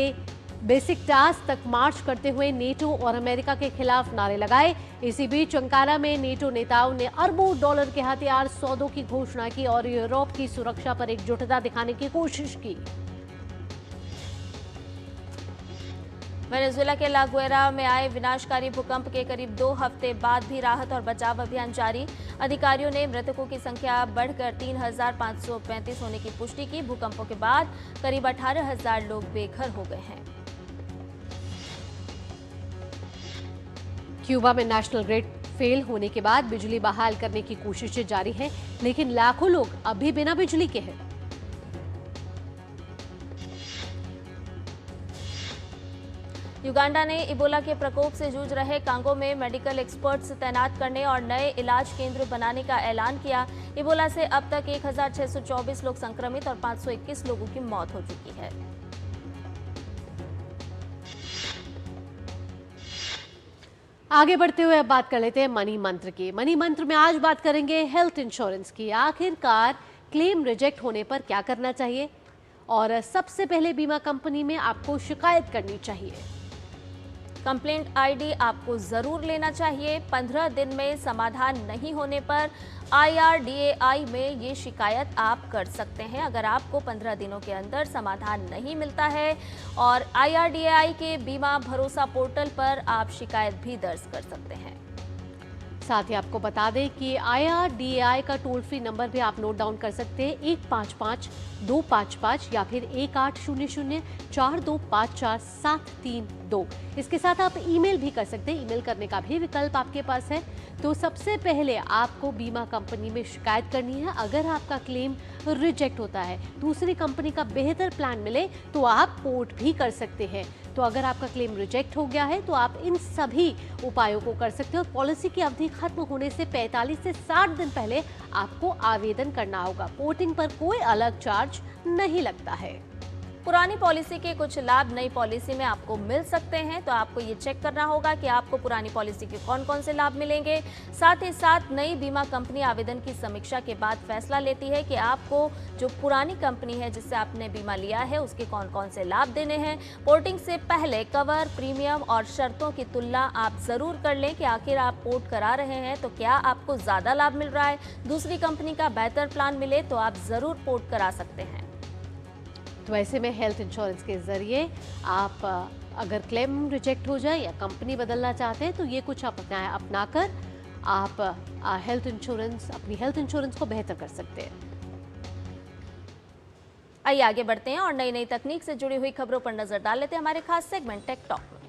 बेसिकटास तक मार्च करते हुए नेटो और अमेरिका के खिलाफ नारे लगाए। इसी बीच अंकारा में नेटो नेताओं ने अरबों डॉलर के हथियार सौदों की घोषणा की और यूरोप की सुरक्षा पर एकजुटता दिखाने की कोशिश की। वेनेजुएला के लागुएरा में आए विनाशकारी भूकंप के करीब 2 हफ्ते बाद भी राहत और बचाव अभियान जारी। अधिकारियों ने मृतकों की संख्या बढ़कर 3,535 होने की पुष्टि की। भूकंपों के बाद करीब 18,000 लोग बेघर हो गए हैं। क्यूबा में नेशनल ग्रिड फेल होने के बाद बिजली बहाल करने की कोशिशें जारी हैं, लेकिन लाखों लोग अभी बिना बिजली के हैं। युगांडा ने इबोला के प्रकोप से जूझ रहे कांगो में मेडिकल एक्सपर्ट्स तैनात करने और नए इलाज केंद्र बनाने का ऐलान किया। इबोला से अब तक 1,624 लोग संक्रमित और 521 लोगों की मौत हो चुकी है। आगे बढ़ते हुए अब बात कर लेते हैं मनी मंत्र की। मनी मंत्र में आज बात करेंगे हेल्थ इंश्योरेंस की। आखिरकार क्लेम रिजेक्ट होने पर क्या करना चाहिए और सबसे पहले बीमा कंपनी में आपको शिकायत करनी चाहिए। कंप्लेंट आईडी आपको जरूर लेना चाहिए। 15 दिन में समाधान नहीं होने पर IRDAI में ये शिकायत आप कर सकते हैं। अगर आपको 15 दिनों के अंदर समाधान नहीं मिलता है और IRDAI के बीमा भरोसा पोर्टल पर आप शिकायत भी दर्ज कर सकते हैं। साथ ही आपको बता दें कि IRDAI का टोल फ्री नंबर भी आप नोट डाउन कर सकते हैं 155-255 या फिर 1800-4254-732। इसके साथ आप ईमेल भी कर सकते हैं। ईमेल करने का भी विकल्प आपके पास है। तो सबसे पहले आपको बीमा कंपनी में शिकायत करनी है। अगर आपका क्लेम रिजेक्ट होता है, दूसरी कंपनी का बेहतर प्लान मिले तो आप पोर्ट भी कर सकते हैं। तो अगर आपका क्लेम रिजेक्ट हो गया है तो आप इन सभी उपायों को कर सकते हो। पॉलिसी की अवधि खत्म होने से 45 से 60 दिन पहले आपको आवेदन करना होगा। पोर्टिंग पर कोई अलग चार्ज नहीं लगता है। पुरानी पॉलिसी के कुछ लाभ नई पॉलिसी में आपको मिल सकते हैं, तो आपको ये चेक करना होगा कि आपको पुरानी पॉलिसी के कौन कौन से लाभ मिलेंगे। साथ ही साथ नई बीमा कंपनी आवेदन की समीक्षा के बाद फैसला लेती है कि आपको जो पुरानी कंपनी है जिससे आपने बीमा लिया है उसके कौन कौन से लाभ देने हैं। पोर्टिंग से पहले कवर, प्रीमियम और शर्तों की तुलना आप जरूर कर लें कि आखिर आप पोर्ट करा रहे हैं तो क्या आपको ज्यादा लाभ मिल रहा है। दूसरी कंपनी का बेहतर प्लान मिले तो आप जरूर पोर्ट करा सकते हैं। तो ऐसे में हेल्थ इंश्योरेंस के जरिए आप अगर क्लेम रिजेक्ट हो जाए या कंपनी बदलना चाहते हैं तो ये कुछ अपनाकर आप अपनी हेल्थ इंश्योरेंस को बेहतर कर सकते हैं। आइए आगे बढ़ते हैं और नई नई तकनीक से जुड़ी हुई खबरों पर नजर डाल लेते हैं हमारे खास सेगमेंट टेक टॉक में।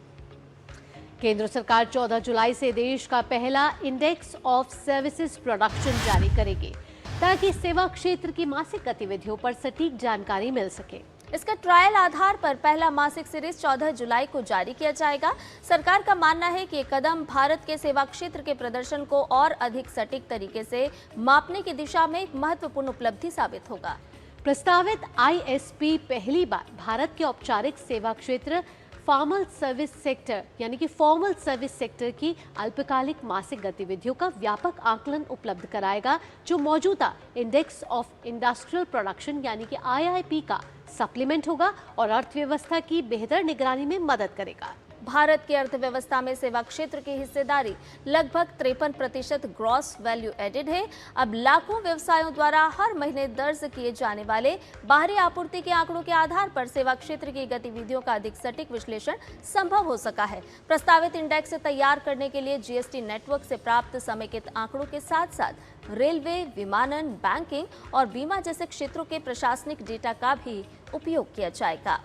केंद्र सरकार 14 जुलाई से देश का पहला इंडेक्स ऑफ सर्विसेज प्रोडक्शन जारी करेगी ताकि सेवा क्षेत्र की मासिक गतिविधियों पर सटीक जानकारी मिल सके। इसका ट्रायल आधार पर पहला मासिक सीरीज 14 जुलाई को जारी किया जाएगा। सरकार का मानना है कि ये कदम भारत के सेवा क्षेत्र के प्रदर्शन को और अधिक सटीक तरीके से मापने की दिशा में एक महत्वपूर्ण उपलब्धि साबित होगा। प्रस्तावित ISP पहली बार भारत के औपचारिक सेवा क्षेत्र फॉर्मल सर्विस सेक्टर यानी कि फॉर्मल सर्विस सेक्टर की अल्पकालिक मासिक गतिविधियों का व्यापक आकलन उपलब्ध कराएगा, जो मौजूदा इंडेक्स ऑफ इंडस्ट्रियल प्रोडक्शन यानी कि IIP का सप्लीमेंट होगा और अर्थव्यवस्था की बेहतर निगरानी में मदद करेगा। भारत की अर्थव्यवस्था में सेवा क्षेत्र की हिस्सेदारी लगभग 53% ग्रॉस वैल्यू एडेड है। अब लाखों व्यवसायों द्वारा हर महीने दर्ज किए जाने वाले बाहरी आपूर्ति के आंकड़ों के आधार पर सेवा क्षेत्र की गतिविधियों का अधिक सटीक विश्लेषण संभव हो सका है। प्रस्तावित इंडेक्स तैयार करने के लिए GST नेटवर्क से प्राप्त समेकित आंकड़ों के साथ साथ रेलवे, विमानन, बैंकिंग और बीमा जैसे क्षेत्रों के प्रशासनिक डेटा का भी उपयोग किया जाएगा।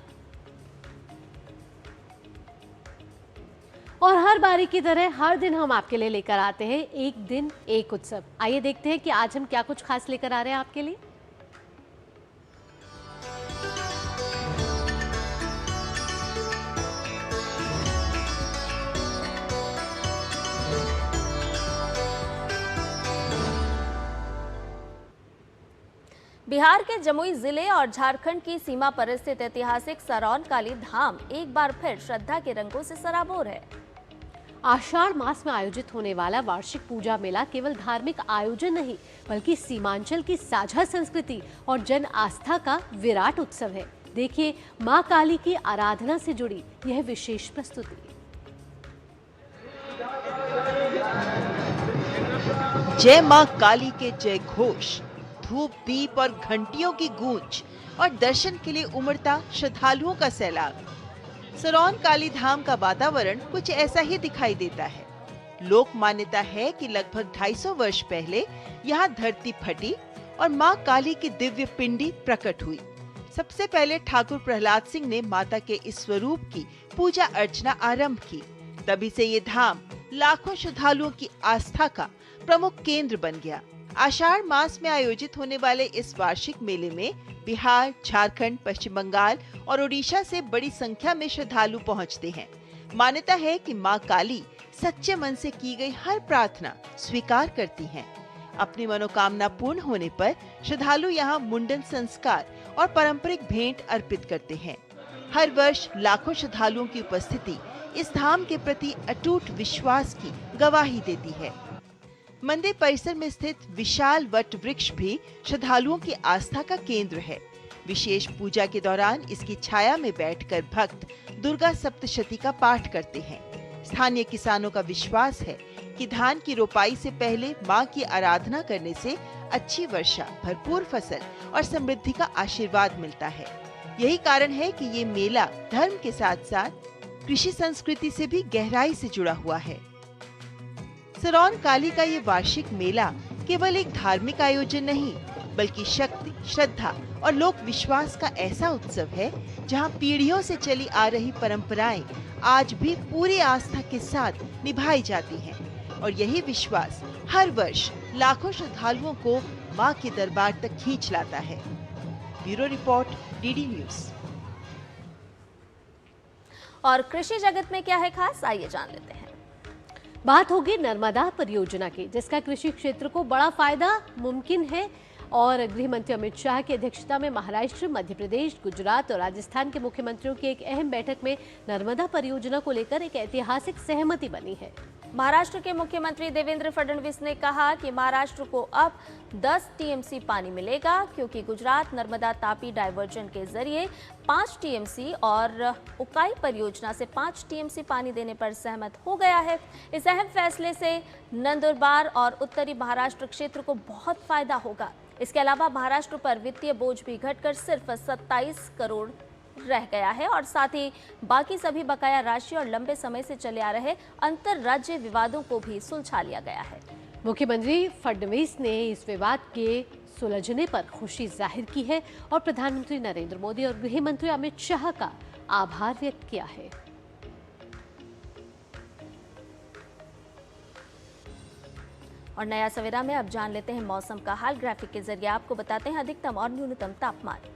और हर बारी की तरह हर दिन हम आपके लिए लेकर आते हैं एक दिन एक उत्सव। आइए देखते हैं कि आज हम क्या कुछ खास लेकर आ रहे हैं आपके लिए। बिहार के जमुई जिले और झारखंड की सीमा पर स्थित ऐतिहासिक सरौन काली धाम एक बार फिर श्रद्धा के रंगों से सराबोर है। आषाढ़ मास में आयोजित होने वाला वार्षिक पूजा मेला केवल धार्मिक आयोजन नहीं बल्कि सीमांचल की साझा संस्कृति और जन आस्था का विराट उत्सव है। देखिए मां काली की आराधना से जुड़ी यह विशेष प्रस्तुति। जय मां काली के जय घोष, धूप, दीप और घंटियों की गूंज और दर्शन के लिए उमड़ता श्रद्धालुओं का सैलाब। सरौन काली धाम का वातावरण कुछ ऐसा ही दिखाई देता है। लोक मान्यता है कि लगभग 250 वर्ष पहले यहाँ धरती फटी और माँ काली की दिव्य पिंडी प्रकट हुई। सबसे पहले ठाकुर प्रहलाद सिंह ने माता के इस स्वरूप की पूजा अर्चना आरंभ की। तभी से ये धाम लाखों श्रद्धालुओं की आस्था का प्रमुख केंद्र बन गया। आषाढ़ मास में आयोजित होने वाले इस वार्षिक मेले में बिहार, झारखंड, पश्चिम बंगाल और ओडिशा से बड़ी संख्या में श्रद्धालु पहुंचते हैं। मान्यता है कि मां काली सच्चे मन से की गई हर प्रार्थना स्वीकार करती हैं। अपनी मनोकामना पूर्ण होने पर श्रद्धालु यहां मुंडन संस्कार और पारंपरिक भेंट अर्पित करते हैं। हर वर्ष लाखों श्रद्धालुओं की उपस्थिति इस धाम के प्रति अटूट विश्वास की गवाही देती है। मंदिर परिसर में स्थित विशाल वट वृक्ष भी श्रद्धालुओं की आस्था का केंद्र है। विशेष पूजा के दौरान इसकी छाया में बैठकर भक्त दुर्गा सप्तशती का पाठ करते हैं। स्थानीय किसानों का विश्वास है कि धान की रोपाई से पहले मां की आराधना करने से अच्छी वर्षा, भरपूर फसल और समृद्धि का आशीर्वाद मिलता है। यही कारण है कि ये मेला धर्म के साथ साथ कृषि संस्कृति से भी गहराई से जुड़ा हुआ है। सरोन काली का ये वार्षिक मेला केवल एक धार्मिक आयोजन नहीं, बल्कि शक्ति, श्रद्धा और लोक विश्वास का ऐसा उत्सव है जहां पीढ़ियों से चली आ रही परंपराएं आज भी पूरी आस्था के साथ निभाई जाती हैं और यही विश्वास हर वर्ष लाखों श्रद्धालुओं को मां के दरबार तक खींच लाता है। Bureau report, DD news. और कृषि जगत में क्या है खास, आइए जान लेते हैं। बात होगी नर्मदा परियोजना की, जिसका कृषि क्षेत्र को बड़ा फायदा मुमकिन है और गृह मंत्री अमित शाह की अध्यक्षता में महाराष्ट्र, मध्य प्रदेश, गुजरात और राजस्थान के मुख्यमंत्रियों की एक अहम बैठक में नर्मदा परियोजना को लेकर एक ऐतिहासिक सहमति बनी है। महाराष्ट्र के मुख्यमंत्री देवेंद्र फडणवीस ने कहा कि महाराष्ट्र को अब 10 टीएमसी पानी मिलेगा, क्योंकि गुजरात नर्मदा तापी डायवर्जन के जरिए 5 टीएमसी और उकाई परियोजना से 5 टीएमसी पानी देने पर सहमत हो गया है। इस अहम फैसले से नंदुरबार और उत्तरी महाराष्ट्र क्षेत्र को बहुत फायदा होगा। इसके अलावा महाराष्ट्र पर वित्तीय बोझ भी घटकर सिर्फ 27 करोड़ रह गया है और साथ ही बाकी सभी बकाया राशि और लंबे समय से चले आ रहे अंतर राज्य विवादों को भी सुलझा लिया गया है। मुख्यमंत्री फडणवीस ने इस विवाद के सुलझने पर खुशी जाहिर की है और प्रधानमंत्री नरेंद्र मोदी और गृह मंत्री अमित शाह का आभार व्यक्त किया है। और नया सवेरा में अब जान लेते हैं मौसम का हाल। ग्राफिक के जरिए आपको बताते हैं अधिकतम और न्यूनतम तापमान।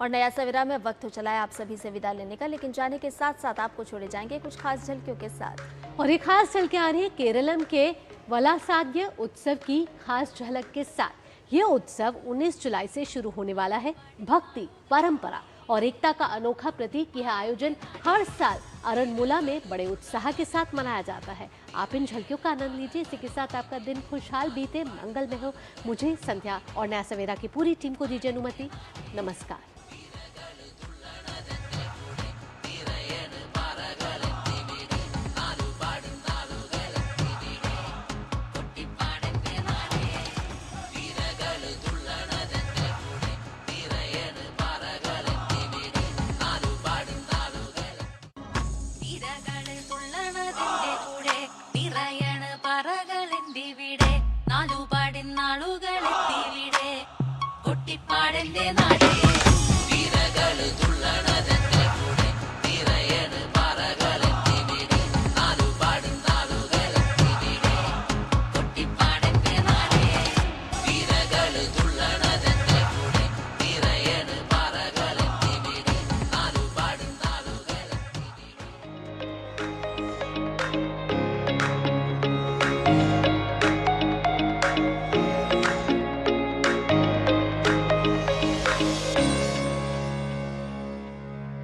और नया सवेरा में वक्त हो चला है आप सभी से विदा लेने का, लेकिन जाने के साथ साथ आपको छोड़े जाएंगे कुछ खास झलकियों के साथ। और ये खास झलकें आ रही है केरलम के वलासाद्य उत्सव की खास झलक के साथ। ये उत्सव 19 जुलाई से शुरू होने वाला है। भक्ति, परंपरा और एकता का अनोखा प्रतीक यह आयोजन हर साल अरणमुला में बड़े उत्साह के साथ मनाया जाता है। आप इन झलकियों का आनंद लीजिए। इसी के साथ आपका दिन खुशहाल बीते, मंगलमय हो। मुझे, संध्या और नया सवेरा की पूरी टीम को दीजिए अनुमति। नमस्कार। നാലുപാടിൻ നാളുകളെത്തിവിടെ കൊട്ടിപ്പാടന്റെ നാടേ